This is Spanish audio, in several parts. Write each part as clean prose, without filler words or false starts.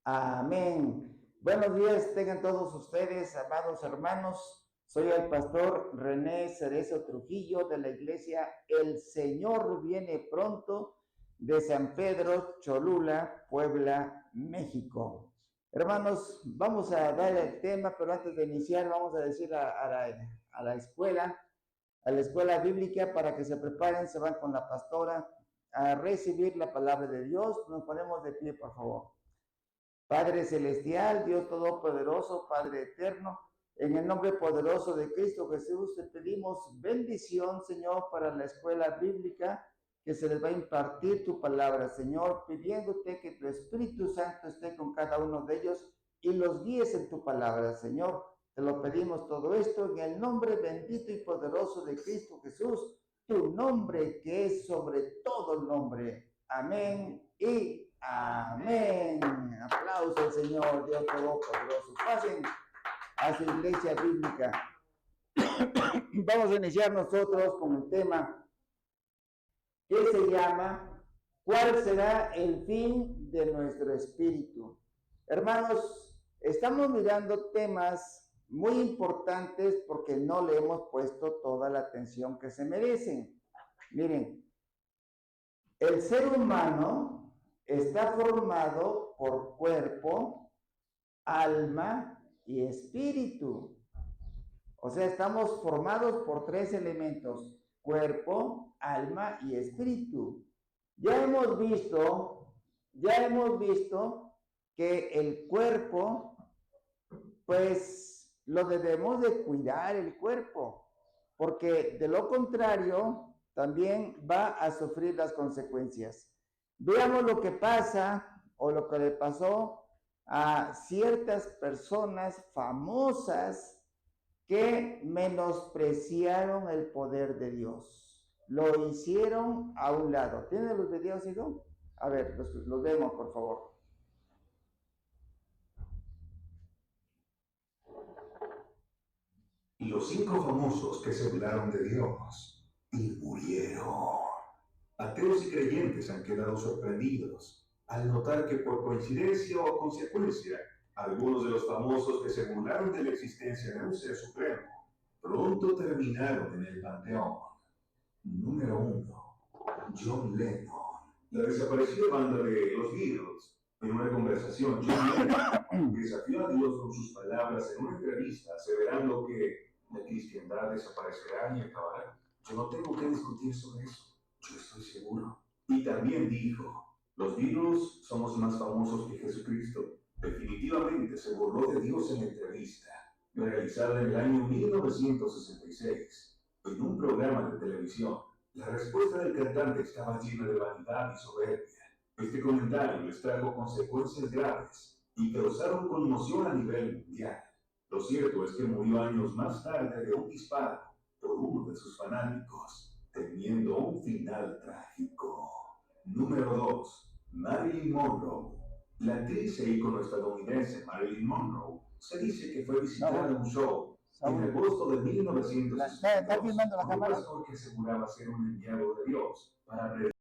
Amén. Buenos días, tengan todos ustedes, amados hermanos. Soy el pastor René Cerezo Trujillo de la iglesia El Señor Viene Pronto de San Pedro Cholula, Puebla, México. Hermanos, vamos a dar el tema, pero antes de iniciar vamos a decir a la escuela bíblica para que se preparen, se van con la pastora a recibir la palabra de Dios. Nos ponemos de pie, por favor. Padre celestial, Dios todopoderoso, Padre eterno, en el nombre poderoso de Cristo Jesús te pedimos bendición, Señor, para la escuela bíblica que se les va a impartir tu palabra, Señor, pidiéndote que tu Espíritu Santo esté con cada uno de ellos y los guíes en tu palabra, Señor. Te lo pedimos todo esto en el nombre bendito y poderoso de Cristo Jesús, tu nombre que es sobre todo nombre. Amén y amén. Aplauso al Señor, Dios Todopoderoso. Pasen a su iglesia bíblica. Vamos a iniciar nosotros con el tema que se llama ¿cuál será el fin de nuestro espíritu? Hermanos, estamos mirando temas muy importantes porque no le hemos puesto toda la atención que se merecen. Miren, el ser humano está formado por cuerpo, alma y espíritu. O sea, estamos formados por tres elementos: cuerpo, alma y espíritu. Ya hemos visto que el cuerpo, pues lo debemos de cuidar el cuerpo, porque de lo contrario también va a sufrir las consecuencias. Veamos lo que pasa o lo que le pasó a ciertas personas famosas que menospreciaron el poder de Dios. Lo hicieron a un lado. ¿Tienen los videos, hijo? A ver, los vemos, por favor. Y los 5 famosos que se burlaron de Dios y murieron. Ateos y creyentes han quedado sorprendidos al notar que por coincidencia o consecuencia, algunos de los famosos que se burlaron de la existencia de un ser supremo pronto terminaron en el panteón. Número 1. John Lennon. La desaparecida banda de los Beatles. En una conversación, John Lennon desafió a Dios con sus palabras en una entrevista, aseverando que la cristiandad desaparecerá y acabará. Yo no tengo que discutir sobre eso. Yo estoy seguro. Y también dijo, los Beatles somos más famosos que Jesucristo. Definitivamente se burló de Dios en la entrevista, realizada en el año 1966, en un programa de televisión. La respuesta del cantante estaba llena de vanidad y soberbia. Este comentario les trajo consecuencias graves y causaron conmoción a nivel mundial. Lo cierto es que murió años más tarde de un disparo por uno de sus fanáticos, teniendo un final trágico. Número 2. Marilyn Monroe. La actriz e ícono estadounidense Marilyn Monroe se dice que fue visitada en un show en agosto de 1962 por un pastor que aseguraba ser un enviado de Dios para redimir.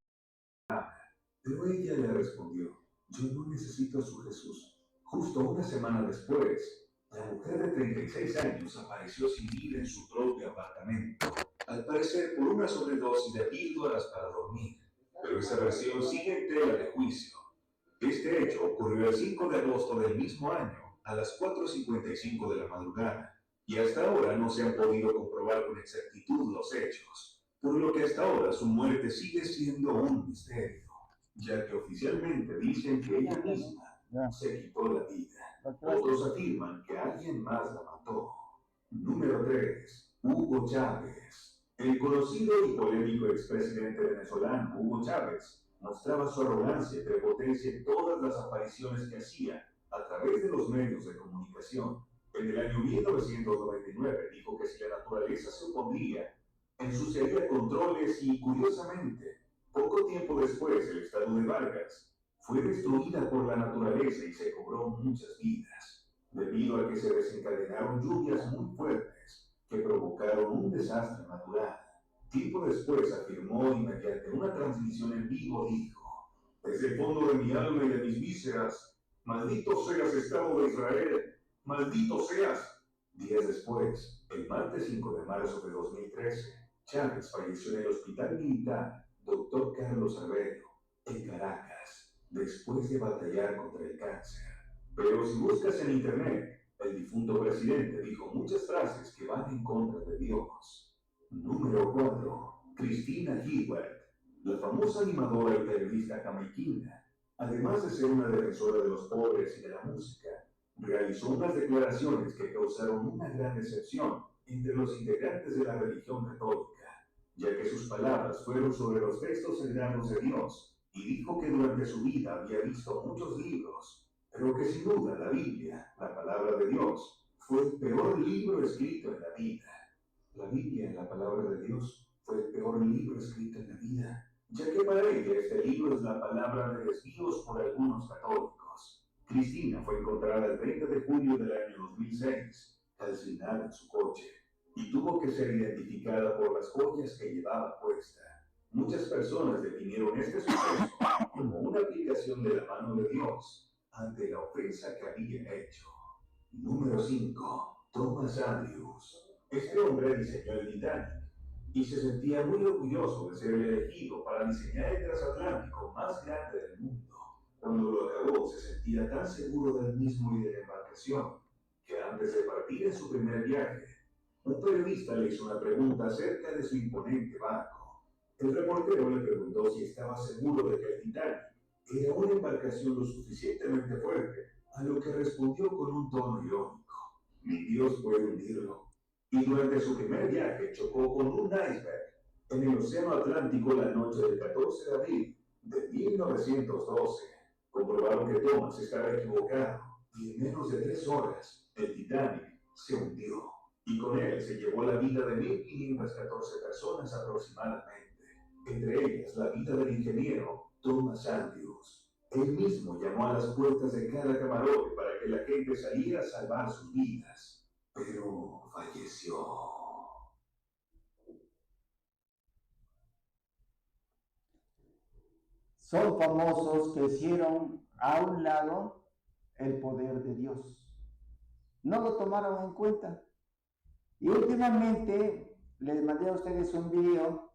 Pero ella le respondió, yo no necesito a su Jesús. Justo una semana después, la mujer de 36 años apareció sin vida en su propio apartamento, al parecer por una sobredosis de píldoras para dormir. Pero esa versión sigue en tela de juicio. Este hecho ocurrió el 5 de agosto del mismo año, a las 4:55 de la madrugada, y hasta ahora no se han podido comprobar con exactitud los hechos, por lo que hasta ahora su muerte sigue siendo un misterio, ya que oficialmente dicen que ella misma se quitó la vida. Otros afirman que alguien más la mató. Número 3. Hugo Chávez. El conocido y polémico expresidente venezolano Hugo Chávez mostraba su arrogancia y prepotencia en todas las apariciones que hacía a través de los medios de comunicación. En el año 1999 dijo que si la naturaleza se opondría, ensuciaría controles y, curiosamente, poco tiempo después el estado de Vargas fue destruida por la naturaleza y se cobró muchas vidas, debido a que se desencadenaron lluvias muy fuertes que provocaron un desastre natural. Tiempo después afirmó y mediante una transmisión en vivo dijo, desde el fondo de mi alma y de mis vísceras, Maldito seas, Estado de Israel. Maldito seas. Días después, el martes 5 de marzo de 2013, Chávez falleció en el Hospital Militar Dr. Carlos Alberto, en Caracas, después de batallar contra el cáncer. Pero si buscas en internet, el difunto presidente dijo muchas frases que van en contra de Dios. Número 4. Christina Hewlett, la famosa animadora y periodista jamaiquina, además de ser una defensora de los pobres y de la música, realizó unas declaraciones que causaron una gran decepción entre los integrantes de la religión católica, ya que sus palabras fueron sobre los textos sagrados de Dios, y dijo que durante su vida había visto muchos libros, pero que sin duda la Biblia, la palabra de Dios, fue el peor libro escrito en la vida. La Biblia, la palabra de Dios, fue el peor libro escrito en la vida, ya que para ella este libro es la palabra de desvíos por algunos católicos. Cristina fue encontrada el 30 de julio del año 2006, calcinada en su coche, y tuvo que ser identificada por las joyas que llevaba puesta. Muchas personas definieron este suceso como una aplicación de la mano de Dios ante la ofensa que había hecho. Número 5. Thomas Andrews. Este hombre diseñó el Titanic y se sentía muy orgulloso de ser elegido para diseñar el transatlántico más grande del mundo. Cuando lo acabó, se sentía tan seguro del mismo y de la embarcación que antes de partir en su primer viaje, un periodista le hizo una pregunta acerca de su imponente barco. El reportero le preguntó si estaba seguro de que el Titanic era una embarcación lo suficientemente fuerte, a lo que respondió con un tono irónico: "Mi Dios puede hundirlo". Y durante su primer viaje chocó con un iceberg en el Océano Atlántico la noche del 14 de abril de 1912. Comprobaron que Thomas estaba equivocado y en menos de 3 horas el Titanic se hundió. Y con él se llevó la vida de 1.514 personas aproximadamente, entre ellas la vida del ingeniero Thomas Andrews. Él mismo llamó a las puertas de cada camarote para que la gente saliera a salvar sus vidas, pero falleció. Son famosos que hicieron a un lado el poder de Dios. No lo tomaron en cuenta. Y últimamente les mandé a ustedes un video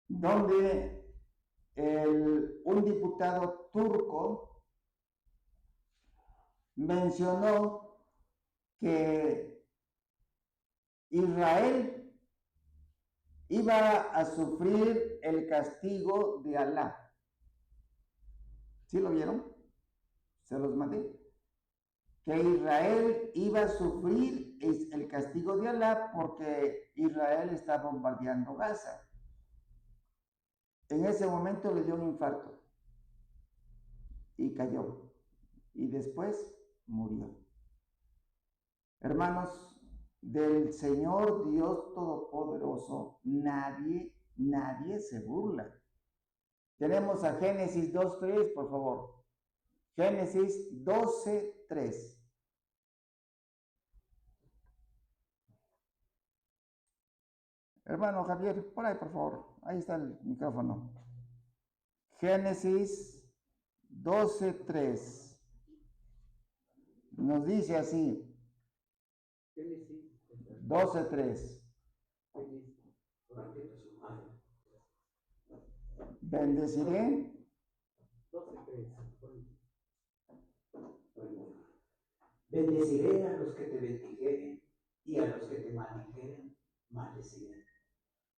donde un diputado turco mencionó que Israel iba a sufrir el castigo de Alá. ¿Sí lo vieron? Se los mandé. Que Israel iba a sufrir el castigo de Alá porque Israel está bombardeando Gaza. En ese momento le dio un infarto y cayó. Y después murió. Hermanos, del Señor Dios Todopoderoso, nadie se burla. Tenemos a Génesis 2:3, por favor. Génesis 12:3. Hermano Javier, por ahí, por favor. Ahí está el micrófono. Génesis 12:3. Nos dice así. 12:3. Bendeciré. 12:3. Bendeciré a los que te bendijeren y a los que te maldijeren, maldeciré.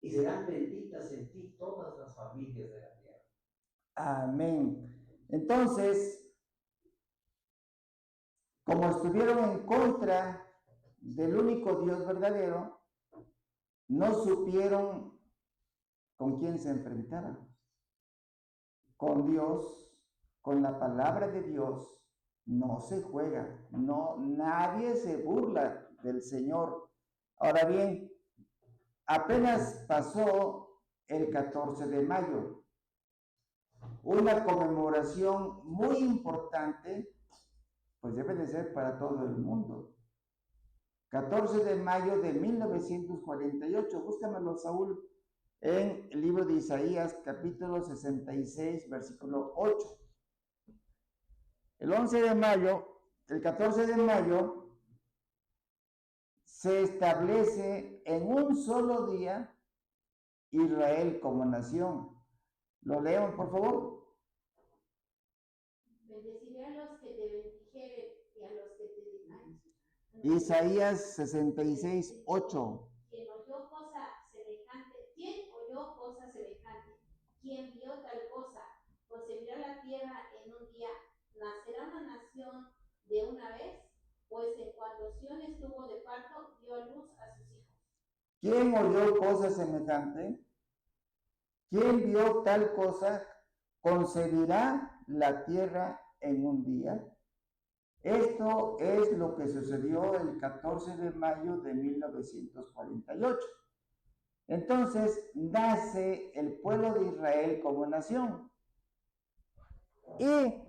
Y serán benditas en ti todas las familias de la tierra. Amén. Entonces, como estuvieron en contra del único Dios verdadero, no supieron con quién se enfrentaban. Con Dios, con la palabra de Dios, no se juega. No, nadie se burla del Señor. Ahora bien, apenas pasó el 14 de mayo, una conmemoración muy importante, pues debe de ser para todo el mundo. 14 de mayo de 1948, búscamelo, Saúl, en el libro de Isaías, capítulo 66, versículo 8. El 11 de mayo, el 14 de mayo, se establece en un solo día Israel como nación. ¿Lo leemos, por favor? Bendeciré a los que te bendijeren y a los que te digan. Isaías 66, 8. ¿Quién oyó cosa semejante? ¿Quién vio tal cosa? ¿Concebirá la tierra en un día? ¿Nacerá una nación de una vez? Pues en cuanto Sión estuvo de parto, dio a luz a sus hijos. ¿Quién oyó cosa semejante? ¿Quién vio tal cosa? ¿Concebirá la tierra en un día? Esto es lo que sucedió el 14 de mayo de 1948. Entonces nace el pueblo de Israel como nación. Y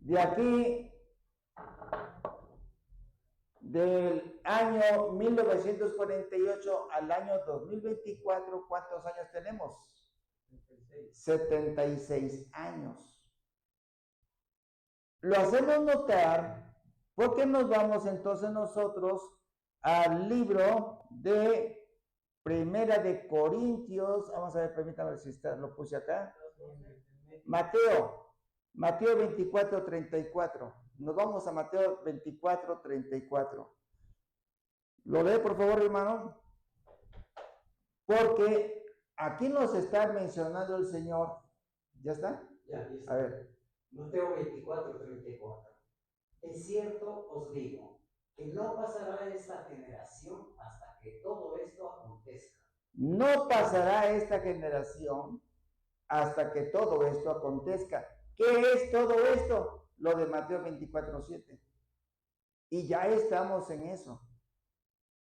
de aquí, del año 1948 al año 2024, ¿cuántos años tenemos? 76 años. Lo hacemos notar porque nos vamos entonces nosotros al libro de Primera de Corintios. Vamos a ver, permítame ver si lo puse acá. Mateo 24, 34. Nos vamos a Mateo 24, 34. ¿Lo lee, por favor, hermano? Porque aquí nos está mencionando el Señor. ¿Ya está? Ya, listo. A ver. Mateo 24, 34. Es cierto, os digo, que no pasará esta generación hasta que todo esto acontezca. No pasará esta generación hasta que todo esto acontezca. ¿Qué es todo esto? Lo de Mateo 24, 7. Y ya estamos en eso.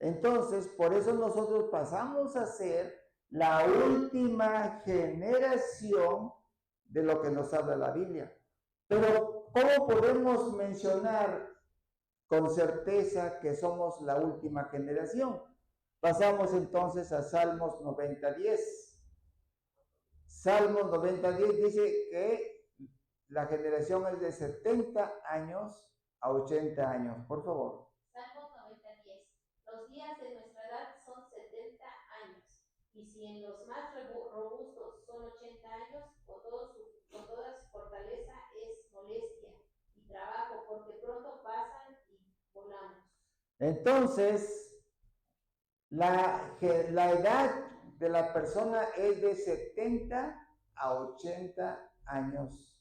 Entonces, por eso nosotros pasamos a ser la última generación de lo que nos habla la Biblia. Pero, ¿cómo podemos mencionar con certeza que somos la última generación? Pasamos entonces a Salmos 90:10. Salmos 90:10 dice que la generación es de 70 años a 80 años. Por favor. Salmos 90:10. Los días de nuestra edad son 70 años. Y si en los más robustos son 80 años, con toda su fortaleza es molestia y trabajo, porque pronto pasan y volamos. Entonces, la edad de la persona es de 70 a 80 años.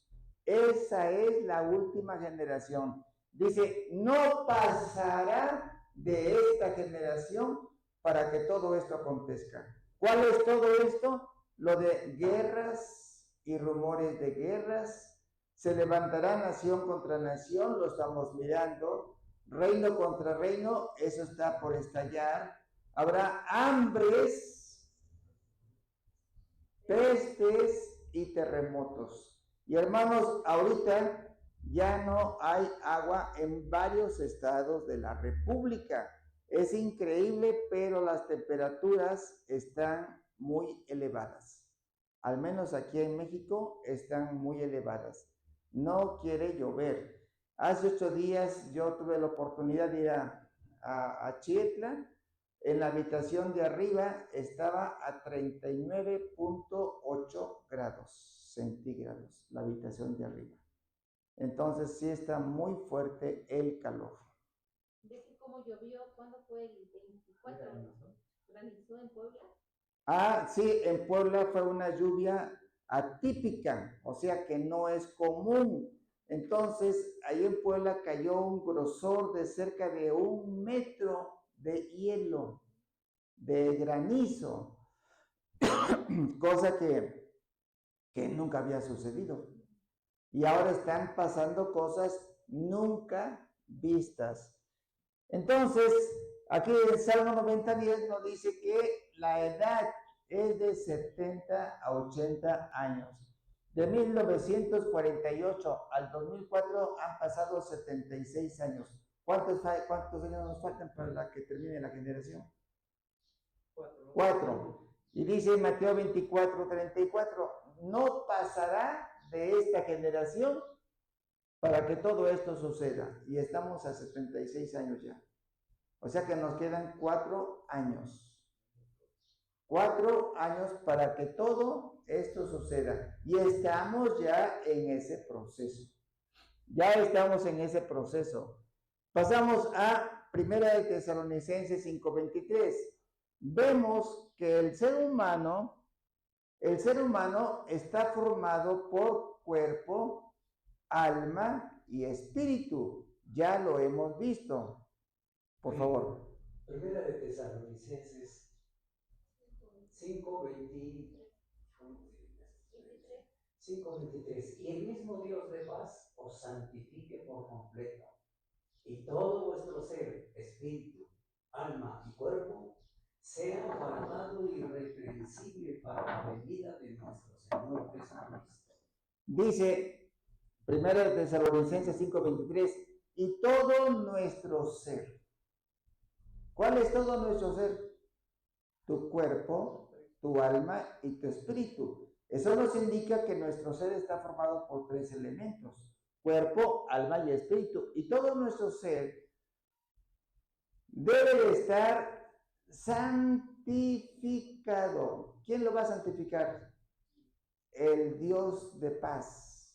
Esa es la última generación. Dice, no pasará de esta generación para que todo esto acontezca. ¿Cuál es todo esto? Lo de guerras y rumores de guerras. Se levantará nación contra nación, lo estamos mirando. Reino contra reino, eso está por estallar. Habrá hambres, pestes y terremotos. Y hermanos, ahorita ya no hay agua en varios estados de la República. Es increíble, pero las temperaturas están muy elevadas. Al menos aquí en México están muy elevadas. No quiere llover. Hace 8 días yo tuve la oportunidad de ir a Chietla. En la habitación de arriba estaba a 39.8 grados centígrados, la habitación de arriba. Entonces sí está muy fuerte el calor. ¿De cómo llovió? ¿Cuándo fue el 24? ¿Granizó en Puebla? Ah, sí, en Puebla fue una lluvia atípica, o sea que no es común. Entonces, ahí en Puebla cayó un grosor de cerca de 1 metro de hielo, de granizo, cosa que nunca había sucedido. Y ahora están pasando cosas nunca vistas. Entonces, aquí el Salmo 90:10 nos dice que la edad es de 70 a 80 años. De 1948 al 2004 han pasado 76 años. ¿Cuántos años nos faltan para que termine la generación? 4. Y dice Mateo 24, 34, no pasará de esta generación para que todo esto suceda. Y estamos a 76 años ya. O sea que nos quedan 4 años. 4 años para que todo esto suceda. Y estamos ya en ese proceso. Ya estamos en ese proceso. Pasamos a 1 de Tesalonicenses 5:23. Vemos que el ser humano está formado por cuerpo, alma y espíritu. Ya lo hemos visto. Por favor. Primera de Tesalonicenses 5:23. Y el mismo Dios de paz os santifique por completo, y todo vuestro ser, espíritu, alma y cuerpo, sea guardado irreprensible para la venida de nuestro Señor Jesucristo. Dice 1 de Tesalonicenses 5:23, y todo nuestro ser. ¿Cuál es todo nuestro ser? Tu cuerpo, tu alma y tu espíritu. Eso nos indica que nuestro ser está formado por 3 elementos: cuerpo, alma y espíritu. Y todo nuestro ser debe de estar santificado. ¿Quién lo va a santificar? El Dios de paz.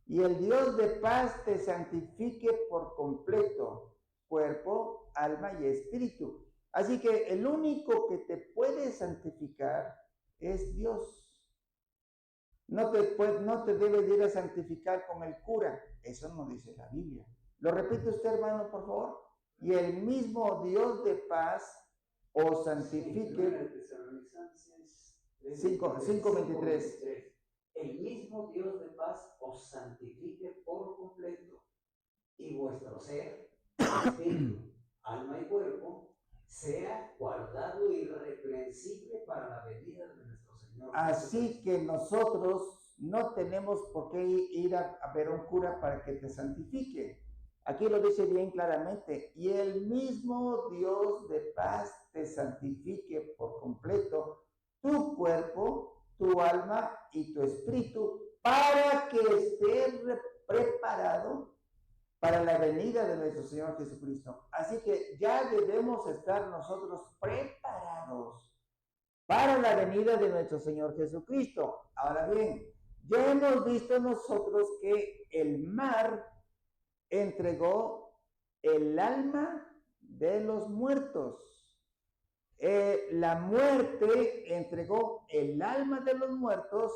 Y el Dios de paz te santifique por completo, cuerpo, alma y espíritu. Así que el único que te puede santificar es Dios. No te debes ir a santificar con el cura. Eso no dice la Biblia. ¿Lo repite usted, hermano, por favor? Y el mismo Dios de paz os santifique. 5:23. El mismo Dios de paz os santifique por completo, y vuestro ser, espíritu, alma y cuerpo, sea guardado irreprensible para la venida de nuestro Señor. Así que nosotros no tenemos por qué ir a ver a un cura para que te santifique. Aquí lo dice bien claramente. Y el mismo Dios de paz te santifique por completo tu cuerpo, tu alma y tu espíritu, para que estés preparado para la venida de nuestro Señor Jesucristo. Así que ya debemos estar nosotros preparados para la venida de nuestro Señor Jesucristo. Ahora bien, ya hemos visto nosotros que el mar entregó el alma de los muertos. La muerte entregó el alma de los muertos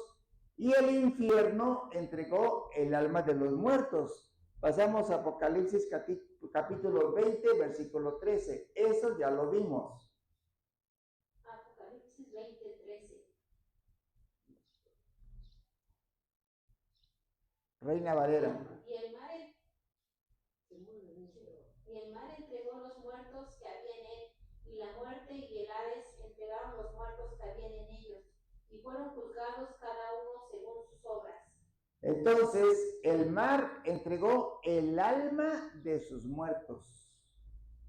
y el infierno entregó el alma de los muertos. Pasamos a Apocalipsis capítulo 20, versículo 13. Eso ya lo vimos. Apocalipsis 20:13. Reina Valera. Y el mar entregó los muertos que había en él, y la muerte y el Hades entregaron los muertos que habían en ellos, y fueron juzgados cada uno según sus obras. Entonces, el mar entregó el alma de sus muertos.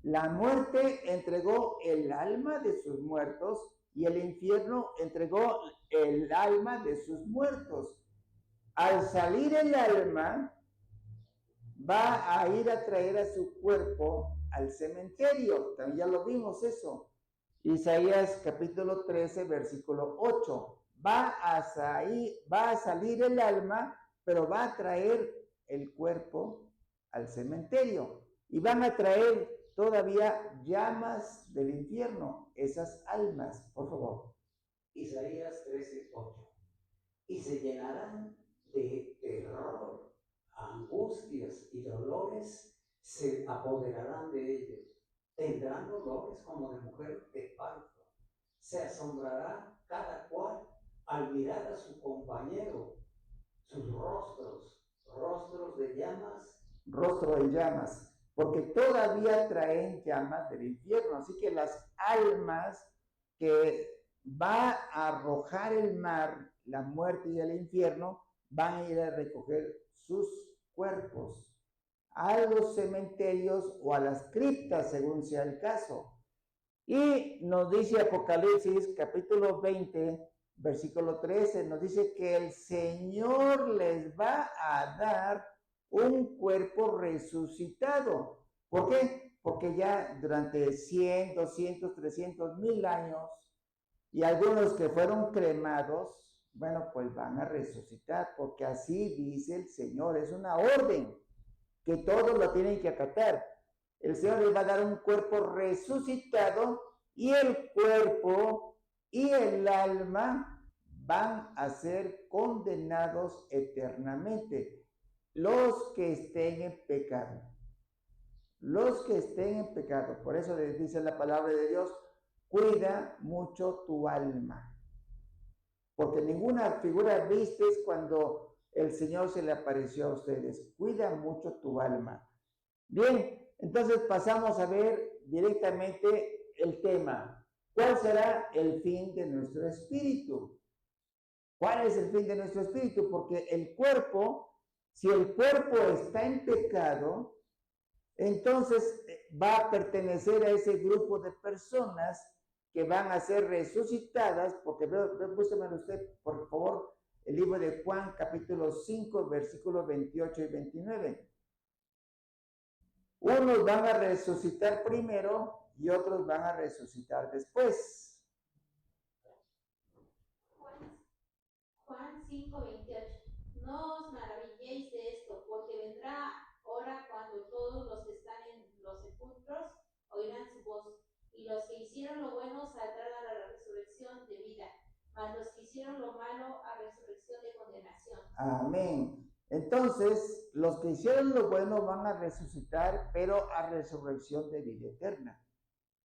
La muerte entregó el alma de sus muertos y el infierno entregó el alma de sus muertos. Al salir el alma, va a ir a traer a su cuerpo al cementerio. También ya lo vimos eso. Isaías capítulo 13, versículo 8. Va a salir el alma, pero va a traer el cuerpo al cementerio. Y van a traer todavía llamas del infierno, esas almas. Por favor. Isaías 13:8. Y se llenarán de terror, angustias y dolores se apoderarán de ellos. Tendrán dolores como de mujer de parto. Se asombrará cada cual al mirar a su compañero, sus rostros de llamas. Rostro de llamas, porque todavía traen llamas del infierno. Así que las almas que va a arrojar el mar, la muerte y el infierno, van a ir a recoger sus cuerpos a los cementerios o a las criptas, según sea el caso. Y nos dice Apocalipsis capítulo 20, versículo 13, nos dice que el Señor les va a dar un cuerpo resucitado. ¿Por qué? Porque ya durante 100, 200, 300, 1000 años, y algunos que fueron cremados, bueno, pues van a resucitar, porque así dice el Señor, es una orden que todos lo tienen que acatar. El Señor les va a dar un cuerpo resucitado y el cuerpo y el alma van a ser condenados eternamente. Los que estén en pecado. Los que estén en pecado. Por eso les dice la palabra de Dios, cuida mucho tu alma. Porque ninguna figura vistes cuando el Señor se le apareció a ustedes. Cuida mucho tu alma. Bien, entonces pasamos a ver directamente el tema. ¿Cuál será el fin de nuestro espíritu? ¿Cuál es el fin de nuestro espíritu? Porque el cuerpo, si el cuerpo está en pecado, entonces va a pertenecer a ese grupo de personas que van a ser resucitadas, porque búsqueme usted, por favor, el libro de Juan, capítulo 5, versículos 28 y 29. Unos van a resucitar primero y otros van a resucitar después. Juan 5:28. No os maravilléis de esto, porque vendrá hora cuando todos los que están en los sepulcros oirán su voz, y los que hicieron lo bueno saldrán a la resurrección de vida, mas los que hicieron lo malo a resurrección de condenación. Amén. Entonces, los que hicieron lo bueno van a resucitar, pero a resurrección de vida eterna.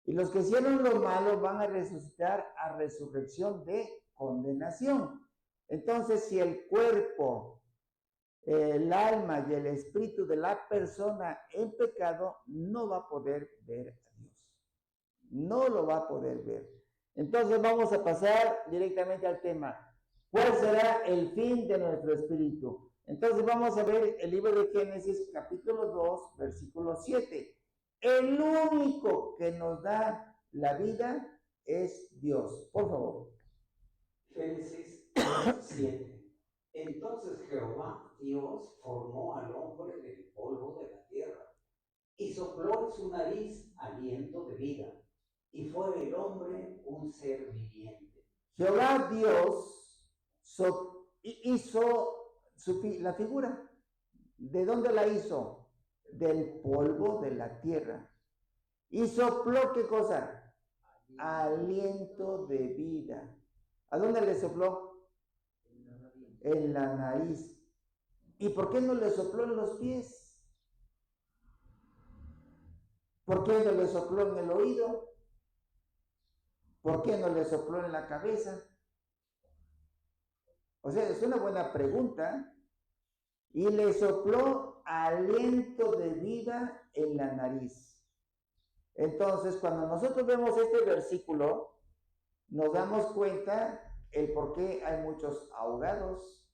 Y los que hicieron lo malo van a resucitar a resurrección de condenación. Entonces, si el cuerpo, el alma y el espíritu de la persona en pecado no va a poder ver a Dios. No lo va a poder ver. Entonces, vamos a pasar directamente al tema. ¿Cuál será el fin de nuestro espíritu? Entonces, vamos a ver el libro de Génesis, capítulo 2, versículo 7. El único que nos da la vida es Dios. Por favor. Génesis 7. Entonces Jehová Dios formó al hombre del polvo de la tierra y sopló en su nariz aliento de vida, y fue el hombre un ser viviente. Jehová Dios hizo la figura. ¿De dónde la hizo? Del polvo de la tierra. Y sopló, ¿qué cosa? Aliento de vida. ¿A dónde le sopló? En la nariz. ¿Y por qué no le sopló en los pies? ¿Por qué no le sopló en el oído? ¿Por qué no le sopló en la cabeza? O sea, es una buena pregunta. Y le sopló aliento de vida en la nariz. Entonces, cuando nosotros vemos este versículo, nos damos cuenta el por qué hay muchos ahogados.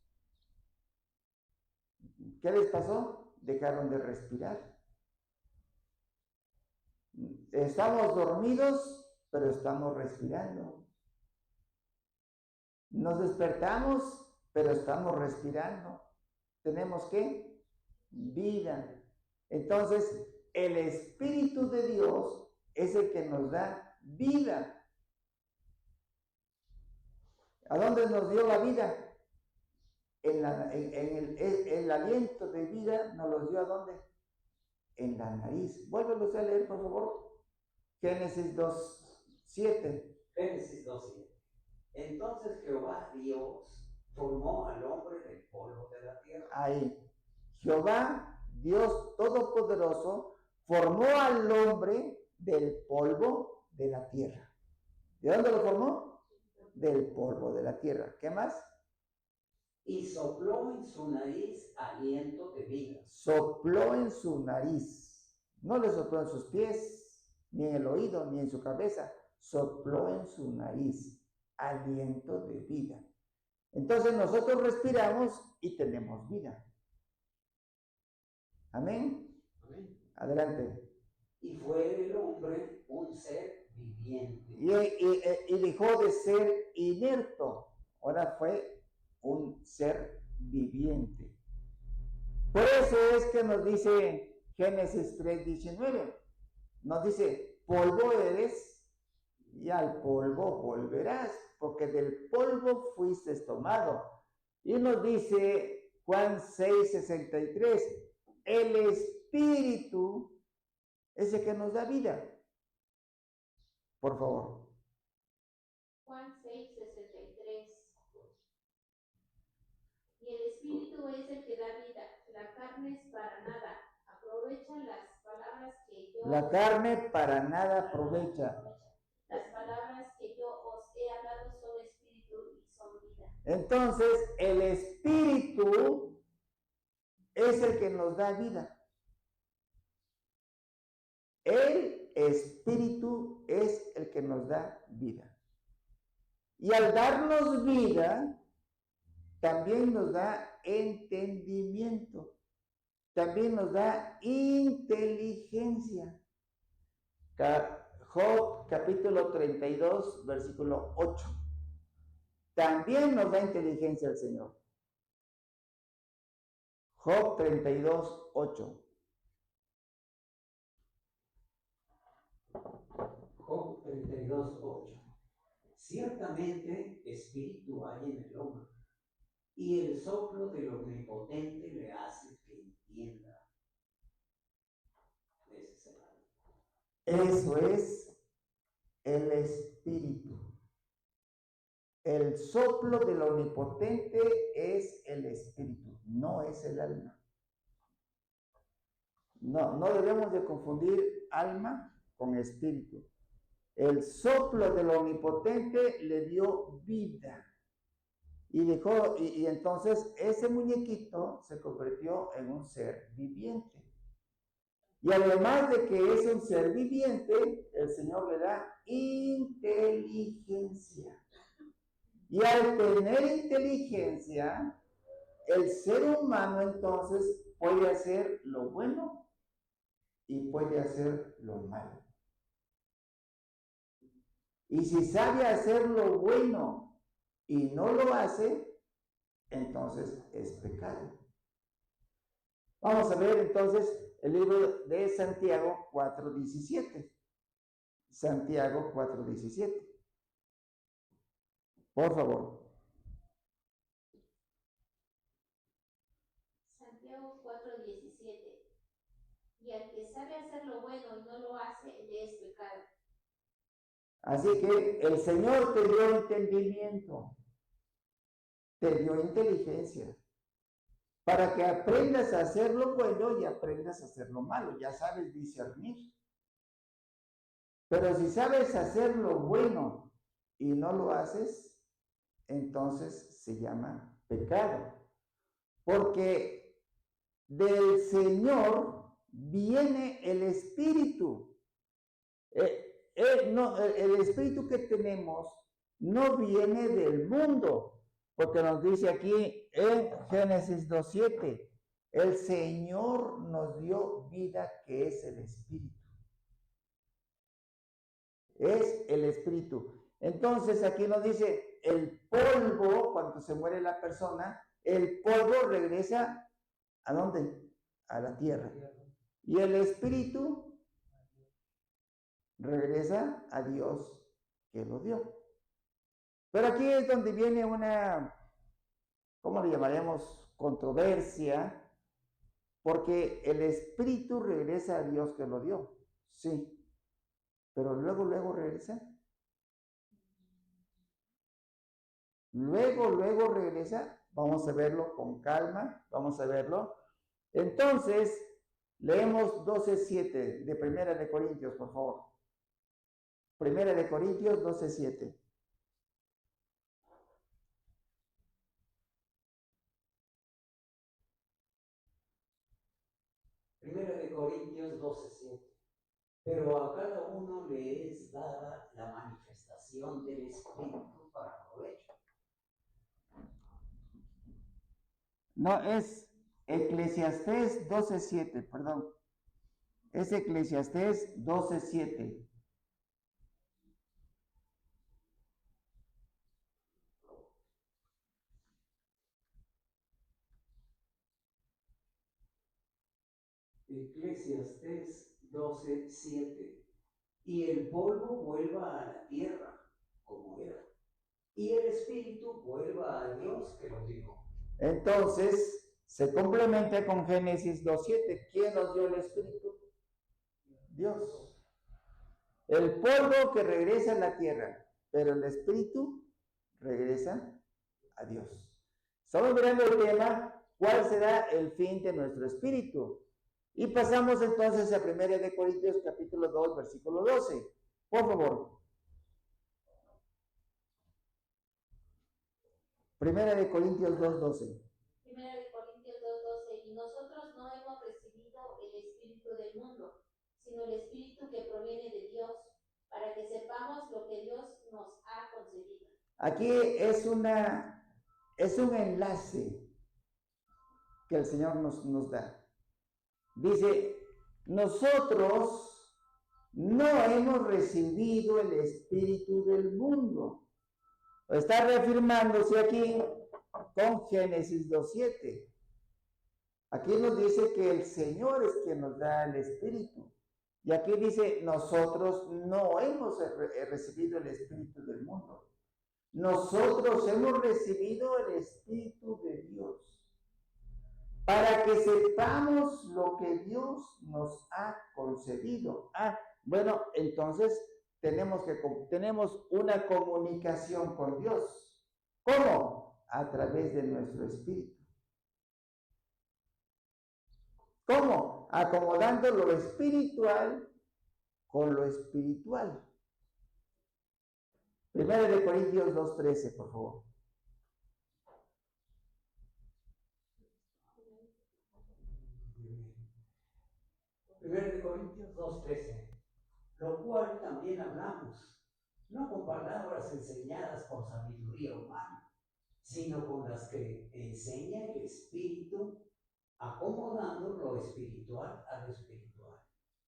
¿Qué les pasó? Dejaron de respirar. Estamos dormidos, pero estamos respirando. Nos despertamos, pero estamos respirando. ¿Tenemos qué? Vida. Entonces, el Espíritu de Dios es el que nos da vida. ¿A dónde nos dio la vida? El aliento de vida nos lo dio ¿a dónde? En la nariz. Vuélvelo a leer, por favor. Génesis 2:7. Génesis 2:7. Entonces Jehová Dios formó al hombre del polvo de la tierra. Ahí. Jehová, Dios Todopoderoso, formó al hombre del polvo de la tierra. ¿De dónde lo formó? Del polvo de la tierra. ¿Qué más? Y sopló en su nariz aliento de vida. Sopló en su nariz. No le sopló en sus pies, ni en el oído, ni en su cabeza. Sopló en su nariz aliento de vida. Entonces nosotros respiramos y tenemos vida. Amén. Amén. Adelante. Y fue el hombre un ser viviente. Y dejó de ser inerto. Ahora fue un ser viviente. Por eso es que nos dice Génesis 3:19. Nos dice, polvo eres y al polvo volverás, porque del polvo fuiste tomado. Y nos dice Juan 6:63, el Espíritu es el que nos da vida. Por favor. Juan 6:63. Y el Espíritu es el que da vida. La carne es para nada. Aprovecha las palabras que yo... La carne para nada aprovecha. Las palabras que yo os he hablado son espíritu y son vida. Entonces, el Espíritu es el que nos da vida. El Espíritu es el que nos da vida. Y al darnos vida, también nos da entendimiento. También nos da inteligencia. Job capítulo 32, versículo 8. También nos da inteligencia el Señor. Job 32, 8. Job 32, 8. Ciertamente espíritu hay en el hombre, y el soplo del omnipotente le hace que entienda. Eso es el espíritu. El soplo del omnipotente es el espíritu, no es el alma. No debemos de confundir alma con espíritu. El soplo del omnipotente le dio vida. Y entonces ese muñequito se convirtió en un ser viviente. Y además de que es un ser viviente, el Señor le da inteligencia. Y al tener inteligencia, el ser humano entonces puede hacer lo bueno y puede hacer lo malo. Y si sabe hacer lo bueno y no lo hace, entonces es pecado. Vamos a ver entonces el libro de Santiago 4:17. Santiago 4:17. Por favor. Santiago 4:17. Y al que sabe hacer lo bueno y no lo hace, le es pecado. Así que el Señor te dio entendimiento, te dio inteligencia, para que aprendas a hacer lo bueno y aprendas a hacer lo malo. Ya sabes discernir. Pero si sabes hacer lo bueno y no lo haces, entonces se llama pecado. Porque del Señor viene el Espíritu. El Espíritu que tenemos no viene del mundo, porque nos dice aquí en Génesis 2:7, el Señor nos dio vida que es el Espíritu. Es el Espíritu. Entonces aquí nos dice, el polvo, cuando se muere la persona, el polvo regresa ¿a dónde? A la tierra. Y el Espíritu regresa a Dios que lo dio. Pero aquí es donde viene una, ¿cómo le llamaremos? Controversia, porque el Espíritu regresa a Dios que lo dio, sí, pero luego regresa. Luego regresa. Vamos a verlo con calma, vamos a verlo. Entonces, leemos 12:7 de Primera de Corintios, por favor. Primera de Corintios 12:7. Primera de Corintios 12:7. Pero a cada uno le es dada la manifestación del Espíritu para provecho. No, es Eclesiastés 12:7, perdón. Es Eclesiastés 12:7. Eclesiastés 12:7. Y el polvo vuelva a la tierra como era, y el espíritu vuelva a Dios que lo dio. Entonces, se complementa con Génesis 2:7. ¿Quién nos dio el espíritu? Dios. El polvo que regresa a la tierra, pero el espíritu regresa a Dios. Estamos mirando el tema, ¿cuál será el fin de nuestro espíritu? Y pasamos entonces a 1 Corintios capítulo 2, versículo 12. Por favor. 1 Corintios 2, 12. 1 Corintios 2:12, y nosotros no hemos recibido el espíritu del mundo, sino el espíritu que proviene de Dios, para que sepamos lo que Dios nos ha concedido. Aquí es un enlace que el Señor nos da. Dice, nosotros no hemos recibido el espíritu del mundo. Está reafirmándose aquí con Génesis 2:7. Aquí nos dice que el Señor es quien nos da el espíritu. Y aquí dice, nosotros no hemos recibido el espíritu del mundo. Nosotros hemos recibido el espíritu de Dios, para que sepamos lo que Dios nos ha concedido. Bueno, entonces tenemos una comunicación con Dios. ¿Cómo? A través de nuestro espíritu. ¿Cómo? Acomodando lo espiritual con lo espiritual. 1 Corintios 2:13, por favor. 1 Corintios 2:13. Lo cual también hablamos, no con palabras enseñadas por sabiduría humana, sino con las que enseña el Espíritu, acomodando lo espiritual a lo espiritual.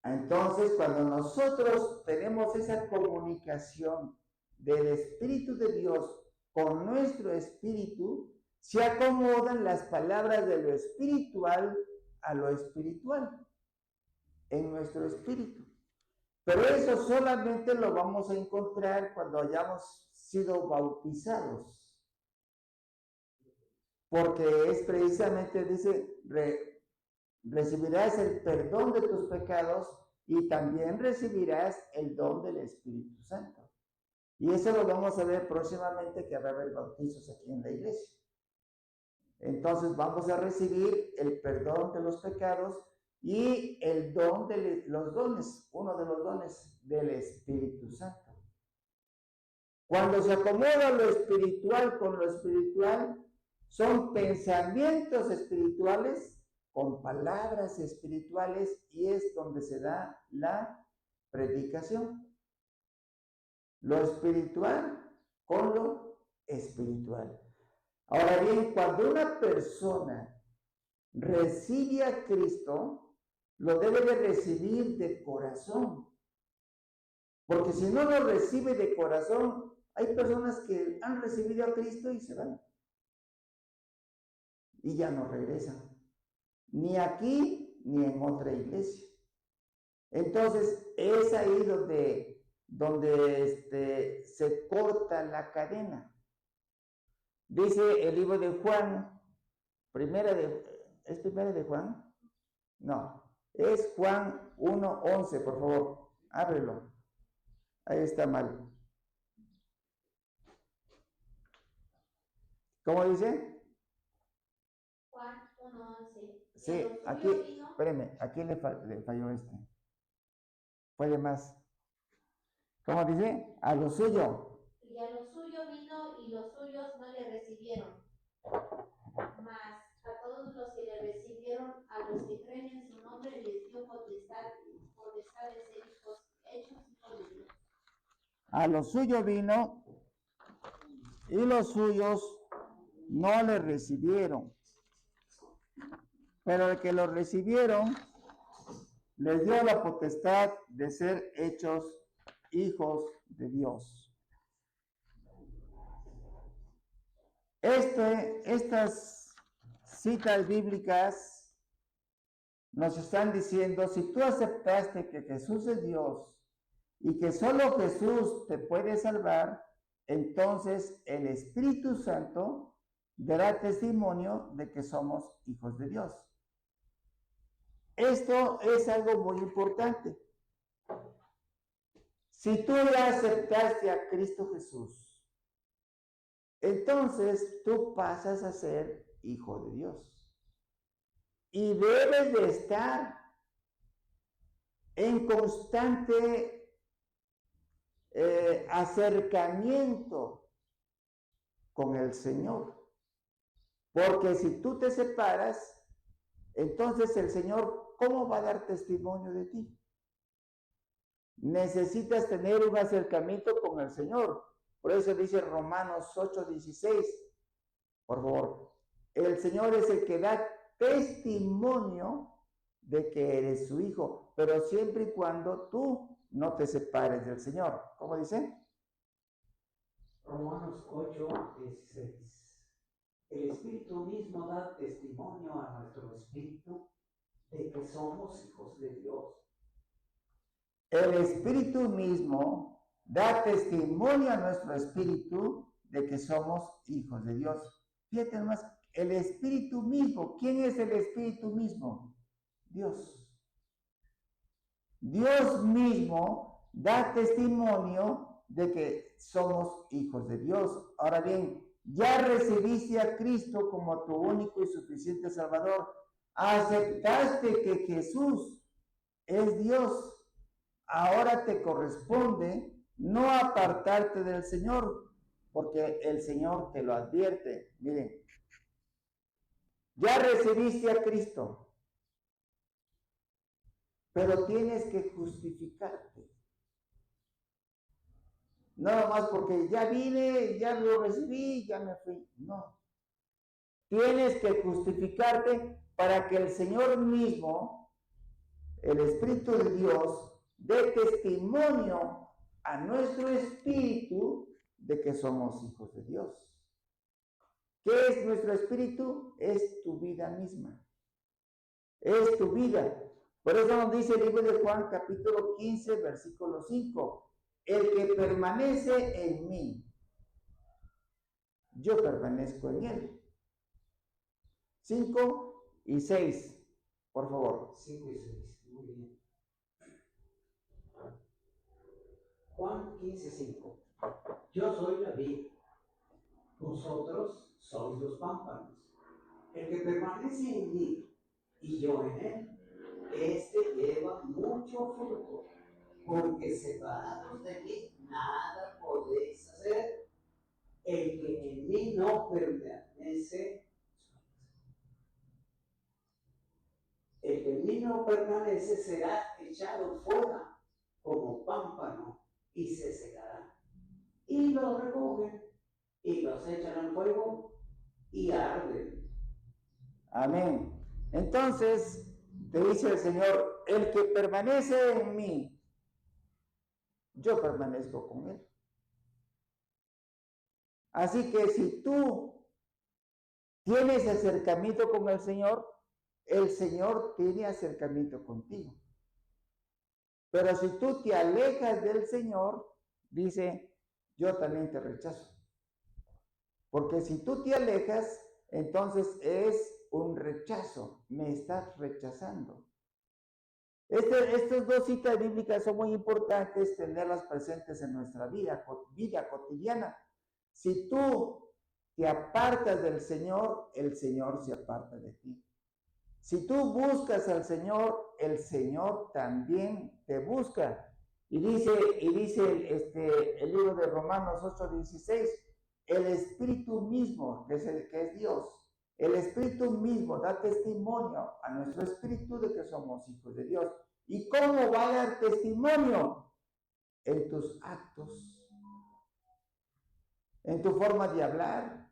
Entonces, cuando nosotros tenemos esa comunicación del Espíritu de Dios con nuestro espíritu, se acomodan las palabras de lo espiritual a lo espiritual en nuestro espíritu. Pero eso solamente lo vamos a encontrar cuando hayamos sido bautizados. Porque es precisamente, dice, recibirás el perdón de tus pecados y también recibirás el don del Espíritu Santo. Y eso lo vamos a ver próximamente, que va a haber bautizos aquí en la iglesia. Entonces vamos a recibir el perdón de los pecados y el don de los dones, uno de los dones del Espíritu Santo. Cuando se acomoda lo espiritual con lo espiritual, son pensamientos espirituales con palabras espirituales, y es donde se da la predicación. Lo espiritual con lo espiritual. Ahora bien, cuando una persona recibe a Cristo, lo debe de recibir de corazón. Porque si no lo recibe de corazón, hay personas que han recibido a Cristo y se van. Y ya no regresan. Ni aquí, ni en otra iglesia. Entonces, es ahí donde se corta la cadena. Dice el libro de Juan, ¿es primera de Juan? No, es Juan 1:11, por favor, ábrelo. Ahí está mal. ¿Cómo dice? Juan 1:11. Sí, aquí, espérame, aquí le falló este. Puede más. ¿Cómo dice? A lo suyo. Y a lo suyo vino y los suyos no le recibieron. Mas a todos los que le recibieron, a los que creen en su nombre, les dio potestad de ser hechos hijos de Dios. A lo suyo vino y los suyos no le recibieron. Pero el que lo recibieron, les dio la potestad de ser hechos hijos de Dios. Estas citas bíblicas nos están diciendo, si tú aceptaste que Jesús es Dios y que solo Jesús te puede salvar, entonces el Espíritu Santo dará testimonio de que somos hijos de Dios. Esto es algo muy importante. Si tú ya aceptaste a Cristo Jesús, entonces tú pasas a ser hijo de Dios. Y debes de estar en constante acercamiento con el Señor. Porque si tú te separas, entonces el Señor, ¿cómo va a dar testimonio de ti? Necesitas tener un acercamiento con el Señor. Por eso dice Romanos 8:16. Por favor, el Señor es el que da testimonio de que eres su hijo, pero siempre y cuando tú no te separes del Señor. ¿Cómo dice? Romanos 8:16. El Espíritu mismo da testimonio a nuestro espíritu de que somos hijos de Dios. El Espíritu mismo da testimonio a nuestro espíritu de que somos hijos de Dios. Fíjate nomás, el Espíritu mismo. ¿Quién es el Espíritu mismo? Dios. Dios mismo da testimonio de que somos hijos de Dios. Ahora bien, ya recibiste a Cristo como tu único y suficiente Salvador. Aceptaste que Jesús es Dios. Ahora te corresponde no apartarte del Señor, porque el Señor te lo advierte. Miren, ya recibiste a Cristo, pero tienes que justificarte. No más porque ya vine, ya lo recibí, ya me fui. No. Tienes que justificarte para que el Señor mismo, el Espíritu de Dios, dé testimonio a nuestro espíritu de que somos hijos de Dios. ¿Qué es nuestro espíritu? Es tu vida misma. Es tu vida. Por eso nos dice el libro de Juan, capítulo 15, versículo 5. El que permanece en mí, yo permanezco en él. 5 y 6, por favor. 5 y 6, muy bien. Juan 15:5. Yo soy la vid, vosotros sois los pámpanos. El que permanece en mí y yo en él, este lleva mucho fruto, porque separados de mí nada podéis hacer. El que en mí no permanece, será echado fuera como pámpano y se secará. Y los recogen y los echan al fuego y arden. Amén. Entonces, te dice el Señor, el que permanece en mí, yo permanezco con él. Así que si tú tienes acercamiento con el Señor tiene acercamiento contigo. Pero si tú te alejas del Señor, dice, yo también te rechazo. Porque si tú te alejas, entonces es un rechazo, me estás rechazando. Estas dos citas bíblicas son muy importantes tenerlas presentes en nuestra vida cotidiana. Si tú te apartas del Señor, el Señor se aparta de ti. Si tú buscas al Señor, el Señor también te busca. Y dice el libro de Romanos 8:16, el Espíritu mismo, que es Dios, el Espíritu mismo da testimonio a nuestro espíritu de que somos hijos de Dios. ¿Y cómo va a dar testimonio? En tus actos, en tu forma de hablar,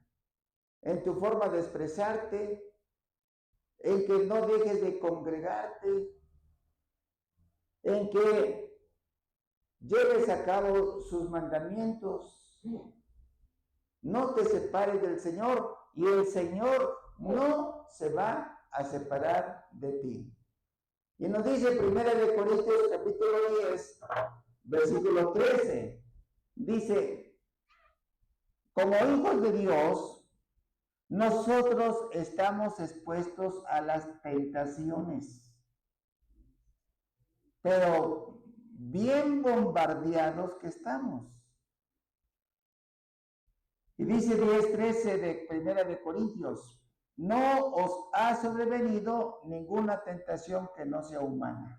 en tu forma de expresarte, en que no dejes de congregarte, en que lleves a cabo sus mandamientos. No te separes del Señor y el Señor no se va a separar de ti. Y nos dice 1 Corintios capítulo 10, versículo 13. Dice, como hijos de Dios, nosotros estamos expuestos a las tentaciones, pero bien bombardeados que estamos. Y dice 10:13 de 1 Corintios, no os ha sobrevenido ninguna tentación que no sea humana,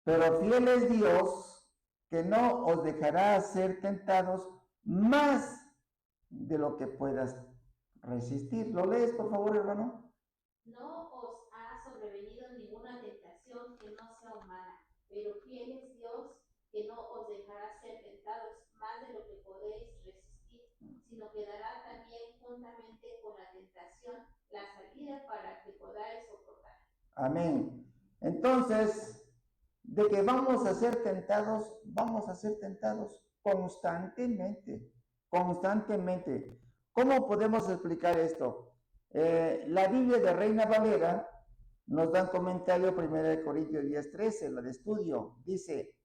pero fiel es Dios, que no os dejará ser tentados más de lo que puedas resistir. ¿Lo lees, por favor, hermano? No os ha sobrevenido ninguna tentación que no sea humana, pero fiel es Dios, que no os dejará ser tentados más de lo que podéis resistir, sino que dará también juntamente con la tentación la salida para que podáis soportar. Amén. Entonces, de que vamos a ser tentados constantemente, constantemente. ¿Cómo podemos explicar esto? La Biblia de Reina Valera nos da un comentario 1 Corintios 10:13, la de estudio. Dice,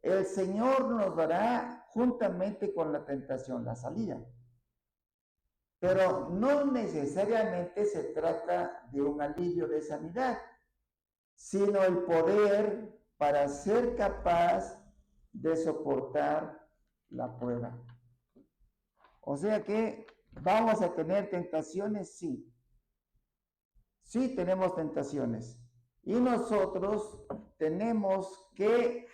el Señor nos dará juntamente con la tentación la salida. Pero no necesariamente se trata de un alivio de sanidad, sino el poder para ser capaz de soportar la prueba. O sea que vamos a tener tentaciones, sí. Sí tenemos tentaciones. Y nosotros tenemos que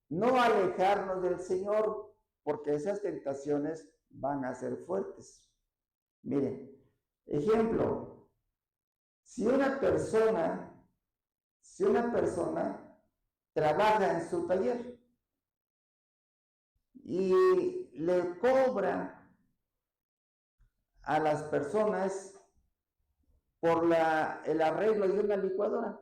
no alejarnos del Señor, porque esas tentaciones van a ser fuertes. Miren, ejemplo, si una persona trabaja en su taller y le cobra a las personas por el arreglo de una licuadora,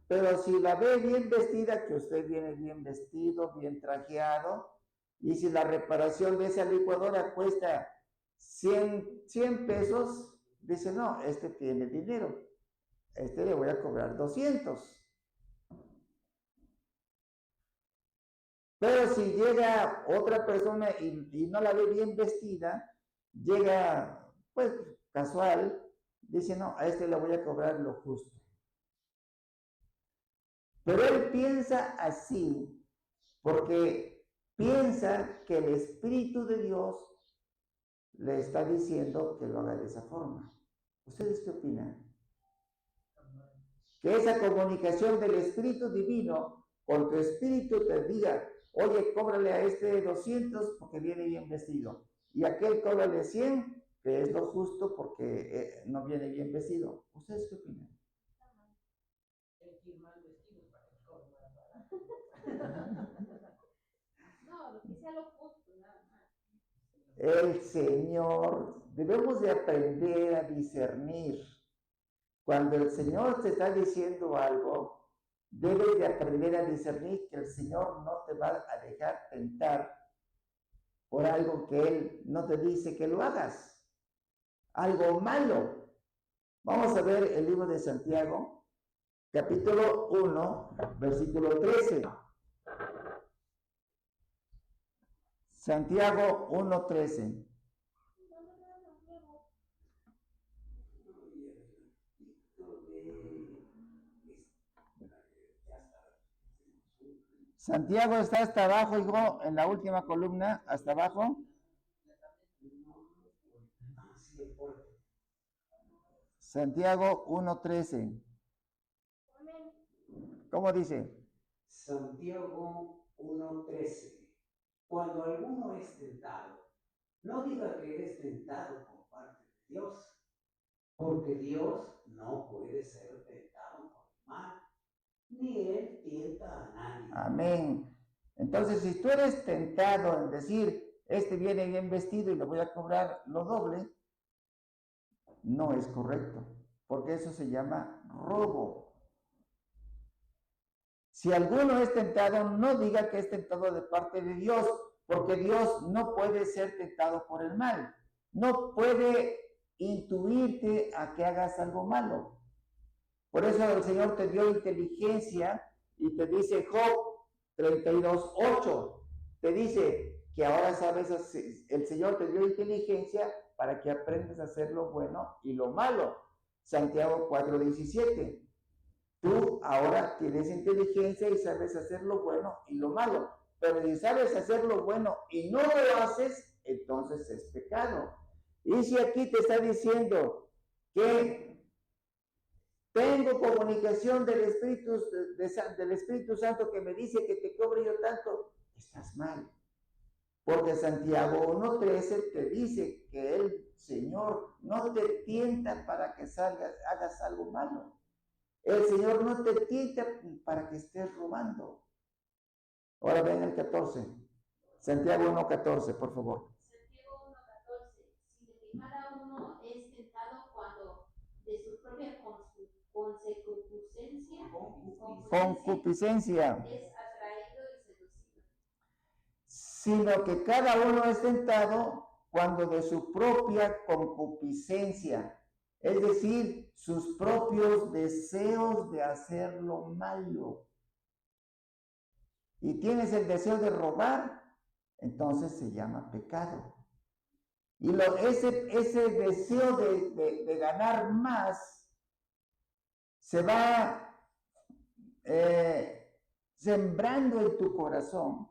pero si la ve bien vestida, que usted viene bien vestido, bien trajeado, y si la reparación de esa licuadora cuesta 100 pesos, dice, no, este tiene dinero, este le voy a cobrar 200. Pero si llega otra persona y no la ve bien vestida, llega pues casual, dice, no, a este le voy a cobrar lo justo. Pero él piensa así porque piensa que el Espíritu de Dios le está diciendo que lo haga de esa forma. ¿Ustedes qué opinan? Que esa comunicación del Espíritu Divino con tu espíritu te diga, oye, cóbrale a este 200 porque viene bien vestido, y aquel cóbrale 100, que es lo justo porque no viene bien vestido. ¿Ustedes qué opinan? No, lo que sea lo justo, nada más. El Señor, debemos de aprender a discernir. Cuando el Señor te está diciendo algo, debes de aprender a discernir que el Señor no te va a dejar tentar por algo que Él no te dice que lo hagas. Algo malo. Vamos a ver el libro de Santiago, capítulo 1, versículo 13. Santiago 1:13. Santiago está hasta abajo, hijo, en la última columna, hasta abajo. Santiago 1:13. ¿Cómo dice? Santiago 1:13. Cuando alguno es tentado, no diga que es tentado por parte de Dios, porque Dios no puede ser tentado por el mal, ni Él tienta a nadie. Amén. Entonces, si tú eres tentado en decir, este viene bien vestido y le voy a cobrar lo doble, no es correcto, porque eso se llama robo. Si alguno es tentado, no diga que es tentado de parte de Dios, porque Dios no puede ser tentado por el mal. No puede intuirte a que hagas algo malo. Por eso el Señor te dio inteligencia y te dice Job 32:8, te dice que ahora sabes, el Señor te dio inteligencia para que aprendas a hacer lo bueno y lo malo. Santiago 4:17. Tú ahora tienes inteligencia y sabes hacer lo bueno y lo malo. Pero si sabes hacer lo bueno y no lo haces, entonces es pecado. Y si aquí te está diciendo que tengo comunicación del Espíritu Santo que me dice que te cobre yo tanto, estás mal. Porque Santiago 1:13 te dice que el Señor no te tienta para que hagas algo malo. El Señor no te tienta para que estés robando. Ahora ven el 14. Santiago 1:14, por favor. Santiago 1:14. Sino que cada uno es tentado cuando de su propia Concupiscencia es atraído y seducido. Sino que cada uno es tentado cuando de su propia concupiscencia, es decir, sus propios deseos de hacer lo malo. Y tienes el deseo de robar, entonces se llama pecado. Y ese deseo de ganar más se va sembrando en tu corazón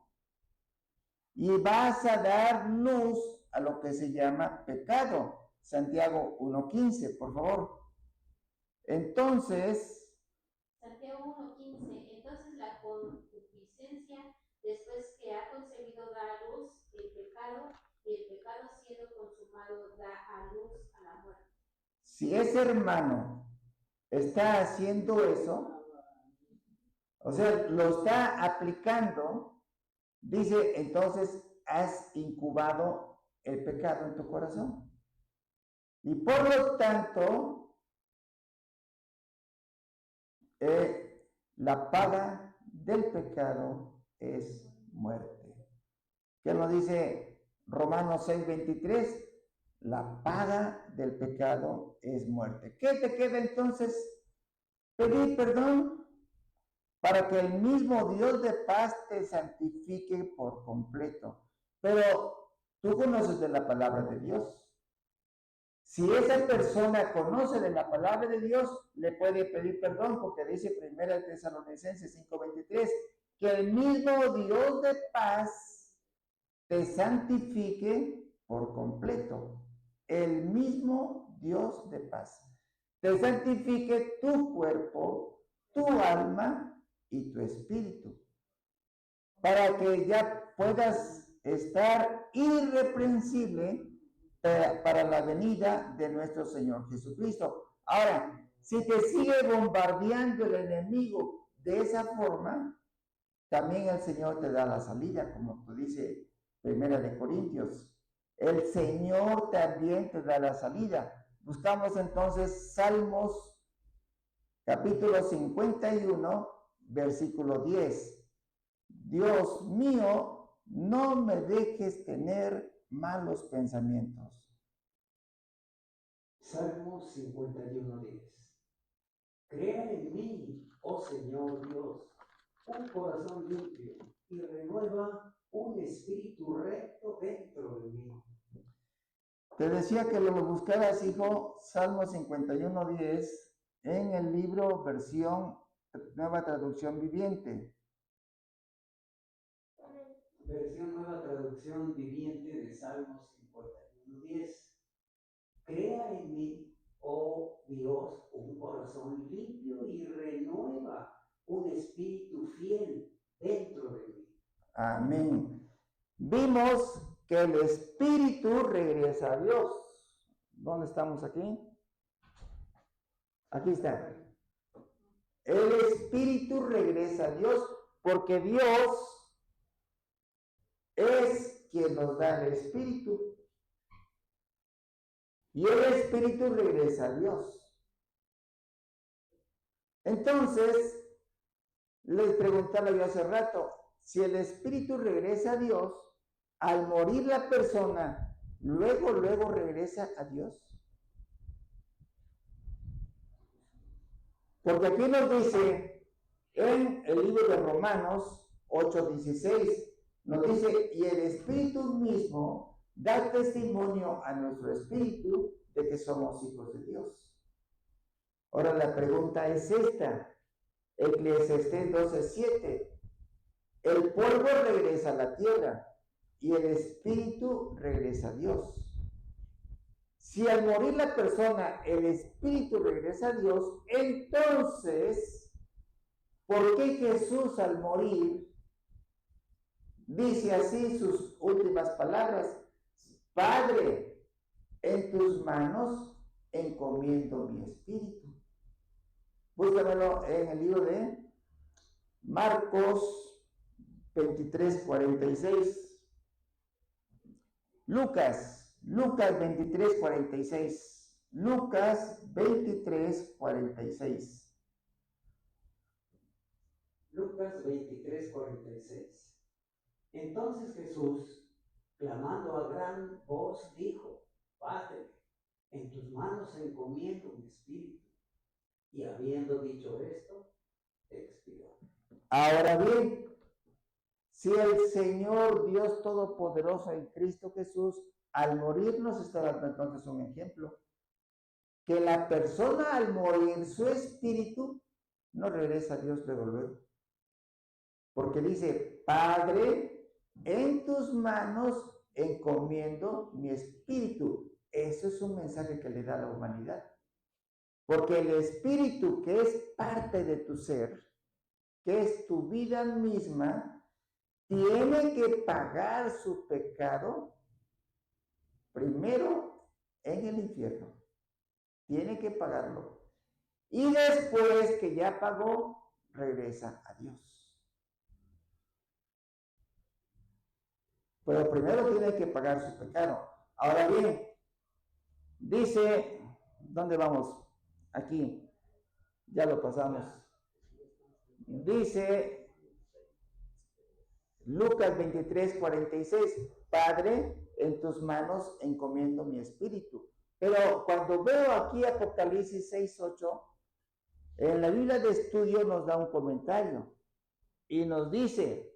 y vas a dar luz a lo que se llama pecado. Santiago 1:15, por favor. Entonces, Santiago 1:15. Entonces la concupiscencia, después que ha concebido, da a luz el pecado, y el pecado, siendo consumado, da a luz a la muerte. si ese hermano está haciendo eso, o sea, lo está aplicando, dice, entonces has incubado el pecado en tu corazón. Y por lo tanto, la paga del pecado es muerte. ¿Qué nos dice Romanos 6:23? La paga del pecado es muerte. ¿Qué te queda entonces? Pedir perdón para que el mismo Dios de paz te santifique por completo. Pero tú conoces de la palabra de Dios. Si esa persona conoce de la palabra de Dios, le puede pedir perdón, porque dice 1 Tesalonicenses 5:23, que el mismo Dios de paz te santifique por completo. El mismo Dios de paz te santifique tu cuerpo, tu alma y tu espíritu, para que ya puedas estar irreprensible para la venida de nuestro Señor Jesucristo. Ahora, si te sigue bombardeando el enemigo de esa forma, también el Señor te da la salida, como tú dice 1 Corintios. El Señor también te da la salida. Buscamos entonces Salmos capítulo 51, versículo 10. Dios mío, no me dejes tener malos pensamientos. Salmos 51:10. Crea en mí, oh Señor Dios, un corazón limpio y renueva un espíritu recto dentro de mí. Te decía que lo buscaras, hijo, Salmo 51:10, en el libro versión Nueva Traducción Viviente. Versión Nueva Traducción Viviente de Salmos 51:10. Crea en mí, oh Dios, un corazón limpio y renueva un espíritu fiel dentro de mí. Amén. Vimos que el espíritu regresa a Dios. ¿Dónde estamos aquí? Aquí está. El espíritu regresa a Dios porque Dios es quien nos da el espíritu. Y el espíritu regresa a Dios. Entonces, les preguntaba yo hace rato, si el espíritu regresa a Dios, al morir la persona, luego regresa a Dios. Porque aquí nos dice en el libro de Romanos 8:16, nos dice, y el Espíritu mismo da testimonio a nuestro espíritu de que somos hijos de Dios. Ahora la pregunta es esta, Eclesiastés 12:7, el polvo regresa a la tierra y el espíritu regresa a Dios. Si al morir la persona, el espíritu regresa a Dios, entonces, ¿por qué Jesús al morir dice así sus últimas palabras? Padre, en tus manos encomiendo mi espíritu. Búscamelo en el libro de Marcos 23:46. Lucas 23:46. Lucas 23:46. Lucas 23:46. Entonces Jesús, clamando a gran voz, dijo, Padre, en tus manos encomiendo mi espíritu. Y habiendo dicho esto, expiró. Ahora bien, si el Señor Dios Todopoderoso en Cristo Jesús al morir nos está dando entonces un ejemplo, que la persona al morir, su espíritu, no regresa a Dios luego, porque dice, Padre, en tus manos encomiendo mi espíritu. Eso es un mensaje que le da a la humanidad, porque el espíritu que es parte de tu ser, que es tu vida misma, tiene que pagar su pecado primero en el infierno. Tiene que pagarlo. Y después que ya pagó, regresa a Dios. Pero primero tiene que pagar su pecado. Ahora bien, dice, ¿dónde vamos? Aquí, ya lo pasamos. Dice Lucas 23:46, Padre, en tus manos encomiendo mi espíritu. Pero cuando veo aquí Apocalipsis 6:8, en la Biblia de estudio nos da un comentario y nos dice,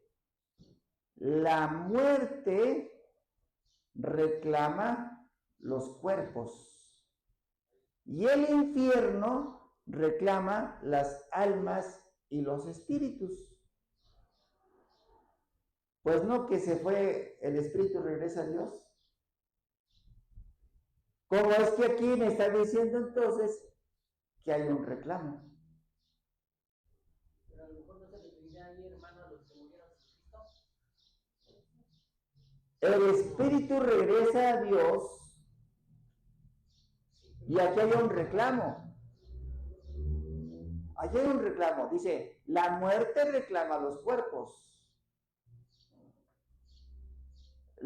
la muerte reclama los cuerpos y el infierno reclama las almas y los espíritus. Pues no que se fue, el espíritu regresa a Dios. ¿Cómo es que aquí me está diciendo entonces que hay un reclamo? Pero a lo mejor no se referiría ahí, hermano, a los que murieron en Cristo. El espíritu regresa a Dios y aquí hay un reclamo. Aquí hay un reclamo. Dice, la muerte reclama los cuerpos.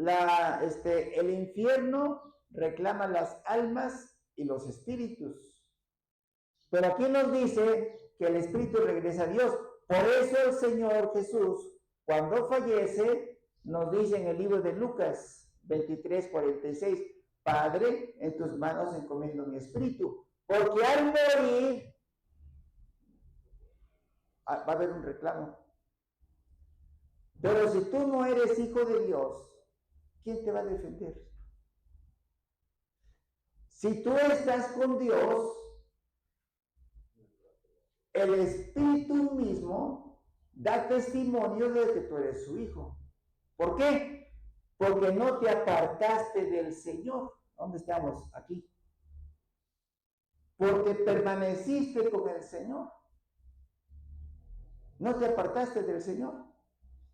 El infierno reclama las almas y los espíritus. Pero aquí nos dice que el espíritu regresa a Dios. Por eso el Señor Jesús, cuando fallece, nos dice en el libro de Lucas 23:46, Padre, en tus manos encomiendo mi espíritu. Porque al morir va a haber un reclamo. Pero si tú no eres hijo de Dios, ¿quién te va a defender? Si tú estás con Dios, el Espíritu mismo da testimonio de que tú eres su hijo. ¿Por qué? Porque no te apartaste del Señor. ¿Dónde estamos? Aquí. Porque permaneciste con el Señor. No te apartaste del Señor.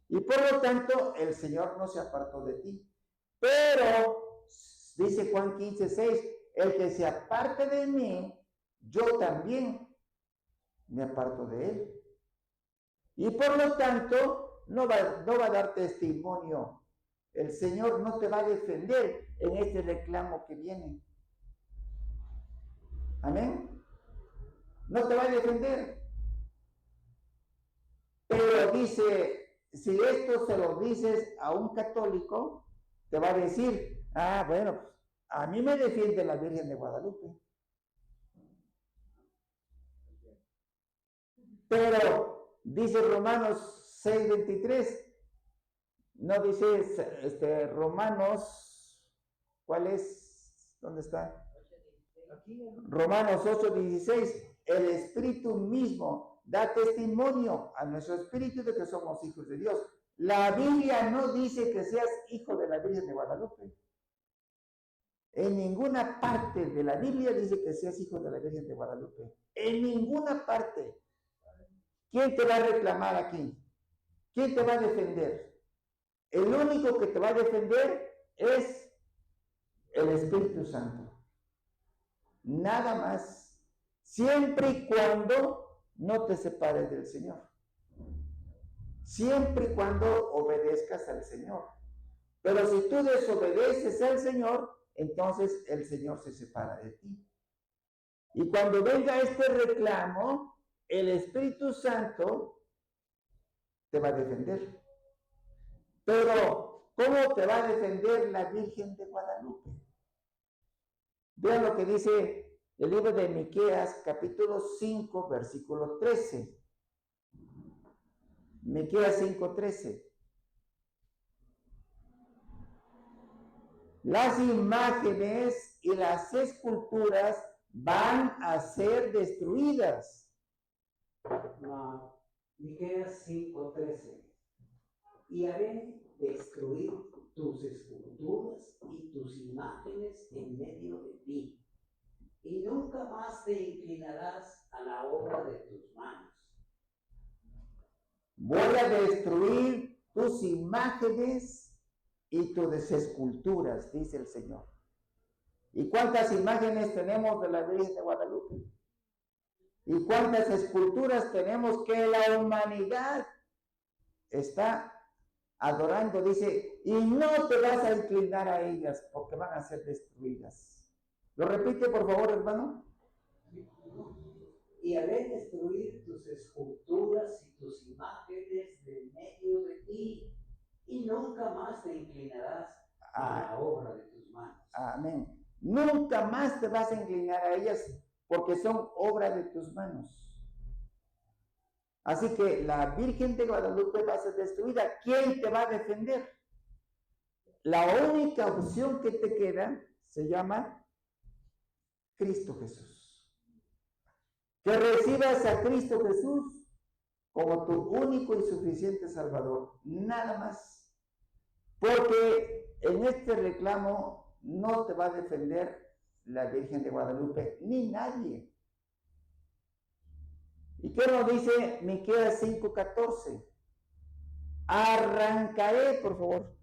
Y por lo tanto, el Señor no se apartó de ti. Pero, dice Juan 15:6, el que se aparte de mí, yo también me aparto de él. Y por lo tanto, no va a dar testimonio. El Señor no te va a defender en este reclamo que viene. Amén. No te va a defender. Pero dice, si esto se lo dices a un católico, te va a decir, bueno, pues, a mí me defiende la Virgen de Guadalupe. Pero dice Romanos 6:23, no dice Romanos, ¿cuál es? ¿Dónde está? Romanos 8:16, el Espíritu mismo da testimonio a nuestro espíritu de que somos hijos de Dios. La Biblia no dice que seas hijo de la Virgen de Guadalupe. En ninguna parte de la Biblia dice que seas hijo de la Virgen de Guadalupe. En ninguna parte. ¿Quién te va a reclamar aquí? ¿Quién te va a defender? El único que te va a defender es el Espíritu Santo. Nada más. Siempre y cuando no te separes del Señor. Siempre y cuando obedezcas al Señor. Pero si tú desobedeces al Señor, entonces el Señor se separa de ti. Y cuando venga este reclamo, el Espíritu Santo te va a defender. Pero, ¿cómo te va a defender la Virgen de Guadalupe? Vean lo que dice el libro de Miqueas, capítulo 5, versículo 13. Miqueas 5:13. Las imágenes y las esculturas van a ser destruidas. Miqueas 5:13. Y haré destruir tus esculturas y tus imágenes en medio de ti, y nunca más te inclinarás a la obra de tus manos. Voy a destruir tus imágenes y tus esculturas, dice el Señor. ¿Y cuántas imágenes tenemos de la Virgen de Guadalupe? ¿Y cuántas esculturas tenemos que la humanidad está adorando? Dice, y no te vas a inclinar a ellas porque van a ser destruidas. ¿Lo repite, por favor, hermano? Y haré destruir tus esculturas y tus imágenes de medio de ti, y nunca más te inclinarás a la obra de tus manos. Amén. Nunca más te vas a inclinar a ellas porque son obra de tus manos. Así que la Virgen de Guadalupe va a ser destruida. ¿Quién te va a defender? La única opción que te queda se llama Cristo Jesús. Que recibas a Cristo Jesús como tu único y suficiente Salvador. Nada más. Porque en este reclamo no te va a defender la Virgen de Guadalupe ni nadie. ¿Y qué nos dice Miqueas 5:14? Arrancaré, por favor.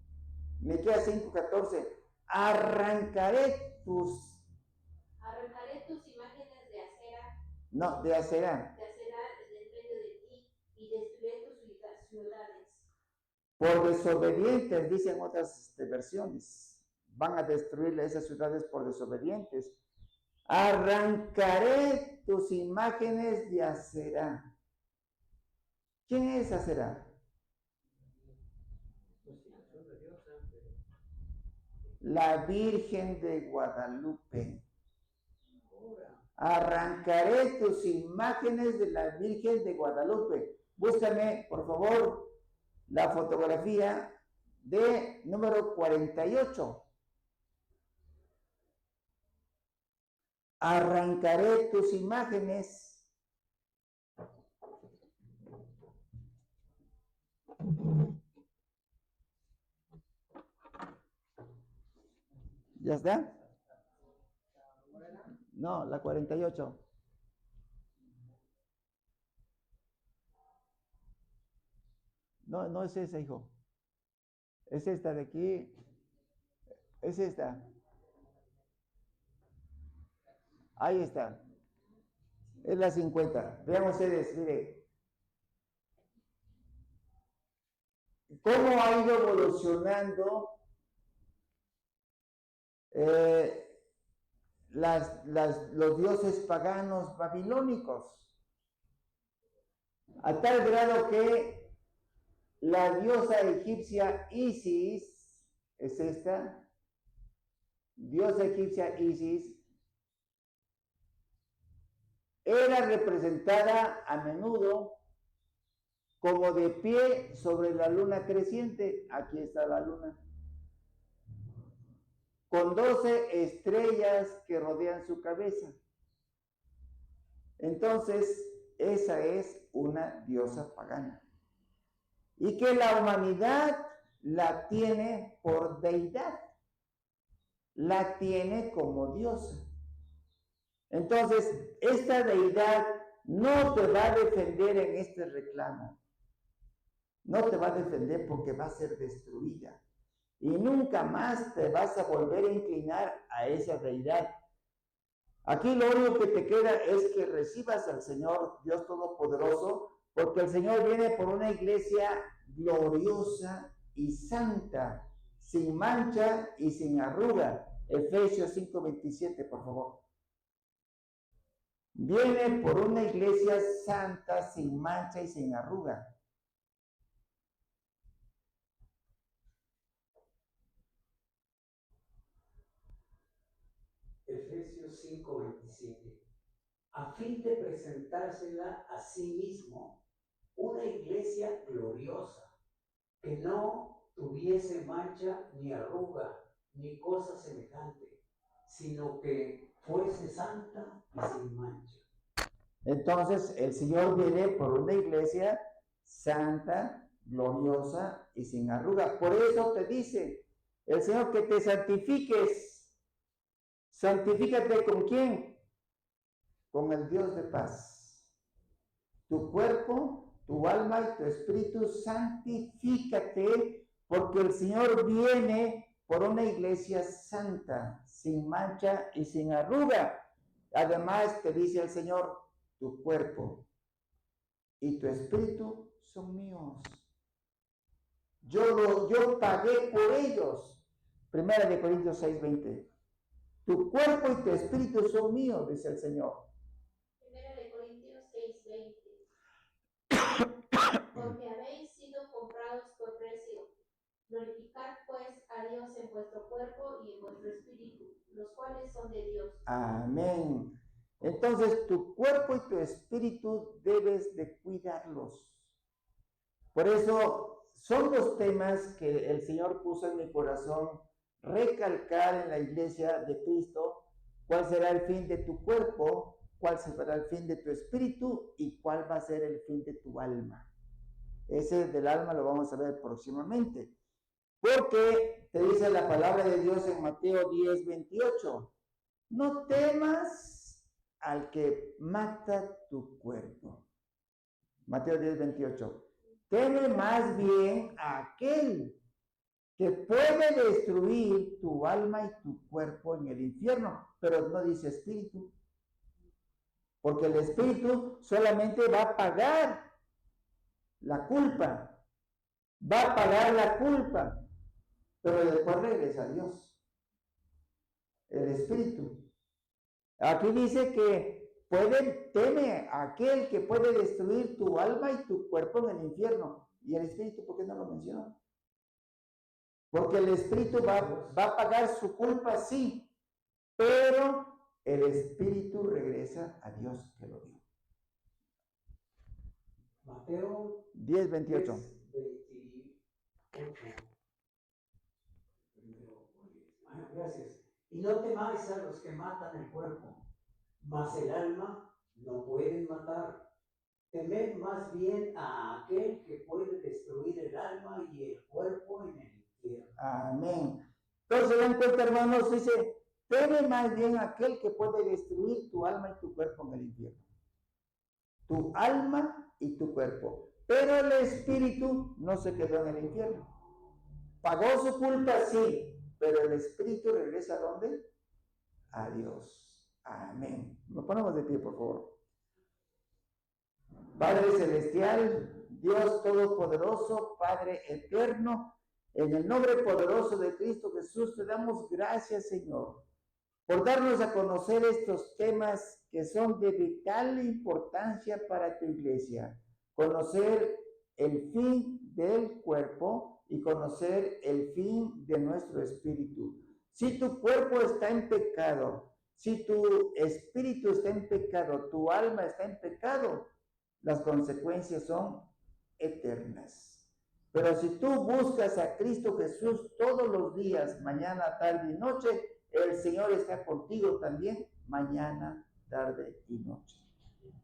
Miqueas 5:14. Arrancaré tus imágenes de acera. No, de acera. De acera del medio de ti y destruiré tus ciudades. Por desobedientes, dicen otras versiones. Van a destruir esas ciudades por desobedientes. Arrancaré tus imágenes de acera. ¿Quién es acera? La Virgen de Guadalupe. Arrancaré tus imágenes de la Virgen de Guadalupe. Búscame, por favor, la fotografía de número 48. Arrancaré tus imágenes. ¿Ya está? No, la 48. No, no es esa, hijo. Es esta de aquí. Es esta. Ahí está. Es la 50. Vean ustedes, mire. ¿Cómo ha ido evolucionando los dioses paganos babilónicos? A tal grado que la diosa egipcia Isis, es esta, diosa egipcia Isis, era representada a menudo como de pie sobre la luna creciente. Aquí está la luna. Con 12 estrellas que rodean su cabeza. Entonces, esa es una diosa pagana. Y que la humanidad la tiene por deidad. La tiene como diosa. Entonces, esta deidad no te va a defender en este reclamo. No te va a defender porque va a ser destruida. Y nunca más te vas a volver a inclinar a esa deidad. Aquí lo único que te queda es que recibas al Señor Dios Todopoderoso, porque el Señor viene por una iglesia gloriosa y santa, sin mancha y sin arruga. Efesios 5:27, por favor. Viene por una iglesia santa, sin mancha y sin arruga. Efesios 5:27. A fin de presentársela a sí mismo una iglesia gloriosa, que no tuviese mancha ni arruga ni cosa semejante, sino que fuese santa y sin mancha. Entonces el Señor viene por una iglesia santa, gloriosa y sin arruga. Por eso te dice el Señor que te santifiques. ¿Santifícate con quién? Con el Dios de paz. Tu cuerpo, tu alma y tu espíritu, santifícate, porque el Señor viene por una iglesia santa, sin mancha y sin arruga. Además te dice el Señor, tu cuerpo y tu espíritu son míos. Yo pagué por ellos. 1 Corintios 6:20. Tu cuerpo y tu espíritu son míos, dice el Señor. 1 Corintios 6:20. Porque habéis sido comprados por precio. Glorificad pues a Dios en vuestro cuerpo y en vuestro espíritu, los cuales son de Dios. Amén. Entonces, tu cuerpo y tu espíritu debes de cuidarlos. Por eso, son los temas que el Señor puso en mi corazón recalcar en la iglesia de Cristo. ¿Cuál será el fin de tu cuerpo? ¿Cuál será el fin de tu espíritu? ¿Y cuál va a ser el fin de tu alma? Ese del alma lo vamos a ver próximamente. Porque te dice la palabra de Dios en Mateo 10:28. No temas al que mata tu cuerpo. Mateo 10:28. Teme más bien a aquel que puede destruir tu alma y tu cuerpo en el infierno, pero no dice espíritu, porque el espíritu solamente va a pagar la culpa, pero después regresa a Dios, el espíritu. Aquí dice que teme a aquel que puede destruir tu alma y tu cuerpo en el infierno, y el espíritu, ¿por qué no lo menciona? Porque el espíritu va a pagar su culpa, sí, pero el espíritu regresa a Dios que lo dio. Mateo 10:28. 10:28. Gracias. Y no temáis a los que matan el cuerpo, mas el alma no pueden matar. Temed más bien a aquel que puede destruir el alma y el cuerpo en el infierno. Amén. Entonces, dan cuenta, hermanos, dice, teme más bien a aquel que puede destruir tu alma y tu cuerpo en el infierno. Tu alma y tu cuerpo. Pero el espíritu no se quedó en el infierno. Pagó su culpa, sí, pero el espíritu regresa ¿a dónde? A Dios. Amén. Nos ponemos de pie, por favor. Padre Celestial, Dios Todopoderoso, Padre Eterno, en el nombre poderoso de Cristo Jesús, te damos gracias, Señor, por darnos a conocer estos temas que son de vital importancia para tu iglesia. Conocer el fin del cuerpo y conocer el fin de nuestro espíritu. Si tu cuerpo está en pecado, Si tu espíritu está en pecado, tu alma está en pecado, las consecuencias son eternas. Pero si tú buscas a Cristo Jesús todos los días, mañana, tarde y noche, el Señor está contigo también, mañana, tarde y noche.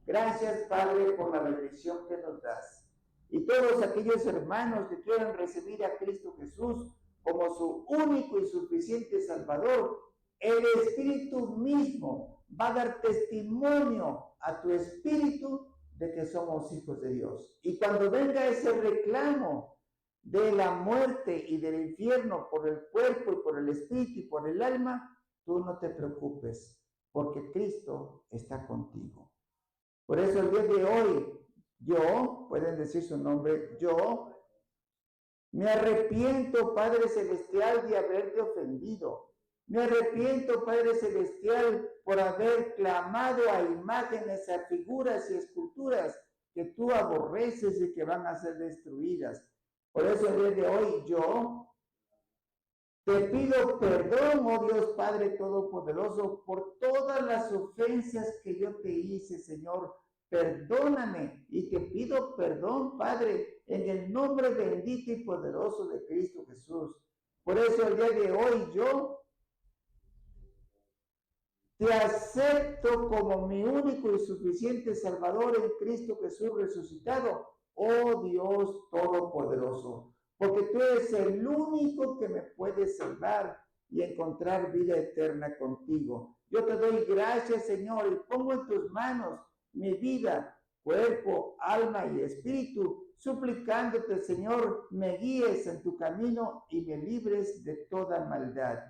Gracias, Padre, por la bendición que nos das. Y todos aquellos hermanos que quieran recibir a Cristo Jesús como su único y suficiente Salvador, el Espíritu mismo va a dar testimonio a tu espíritu de que somos hijos de Dios. Y cuando venga ese reclamo de la muerte y del infierno por el cuerpo y por el espíritu y por el alma, tú no te preocupes, porque Cristo está contigo. Por eso el día de hoy, yo, pueden decir su nombre, yo me arrepiento, Padre Celestial, de haberte ofendido. Me arrepiento, Padre Celestial, por haber clamado a imágenes, a figuras y esculturas que tú aborreces y que van a ser destruidas. Por eso el día de hoy yo te pido perdón, oh Dios Padre Todopoderoso, por todas las ofensas que yo te hice, Señor. Perdóname y te pido perdón, Padre, en el nombre bendito y poderoso de Cristo Jesús. Por eso el día de hoy yo te acepto como mi único y suficiente Salvador en Cristo Jesús resucitado, oh Dios Todopoderoso, porque tú eres el único que me puede salvar y encontrar vida eterna contigo. Yo te doy gracias, Señor, y pongo en tus manos mi vida, cuerpo, alma y espíritu, suplicándote, Señor, me guíes en tu camino y me libres de toda maldad.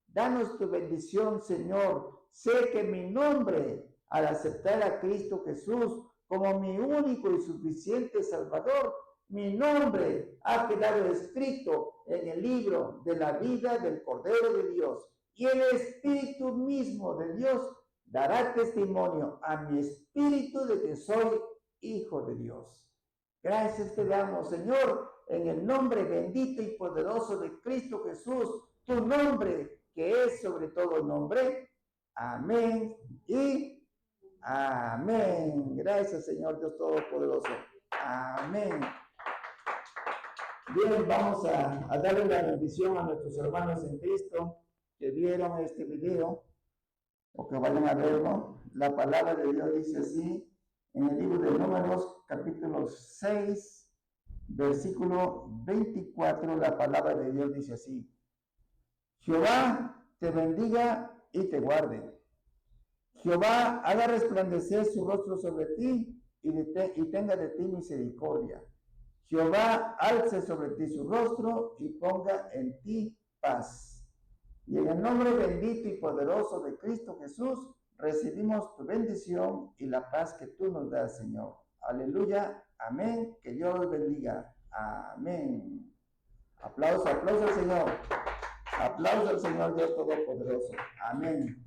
Danos tu bendición, Señor. Sé que mi nombre, al aceptar a Cristo Jesús como mi único y suficiente Salvador, mi nombre ha quedado escrito en el libro de la vida del Cordero de Dios. Y el Espíritu mismo de Dios dará testimonio a mi espíritu de que soy hijo de Dios. Gracias te damos, Señor, en el nombre bendito y poderoso de Cristo Jesús, tu nombre que es sobre todo nombre. Amén y amén. Gracias, Señor Dios Todopoderoso. Amén. Bien, vamos a darle la bendición a nuestros hermanos en Cristo que vieron este video o que vayan a verlo. La palabra de Dios dice así en el libro de Números, capítulo 6, versículo 24. La palabra de Dios dice así: Jehová te bendiga y te guarde. Jehová haga resplandecer su rostro sobre ti y tenga de ti misericordia. Jehová alce sobre ti su rostro y ponga en ti paz. Y en el nombre bendito y poderoso de Cristo Jesús, recibimos tu bendición y la paz que tú nos das, Señor. Aleluya, amén, que Dios los bendiga. Amén. Aplauso al Señor. Aplauso al Señor Dios Todopoderoso. Amén.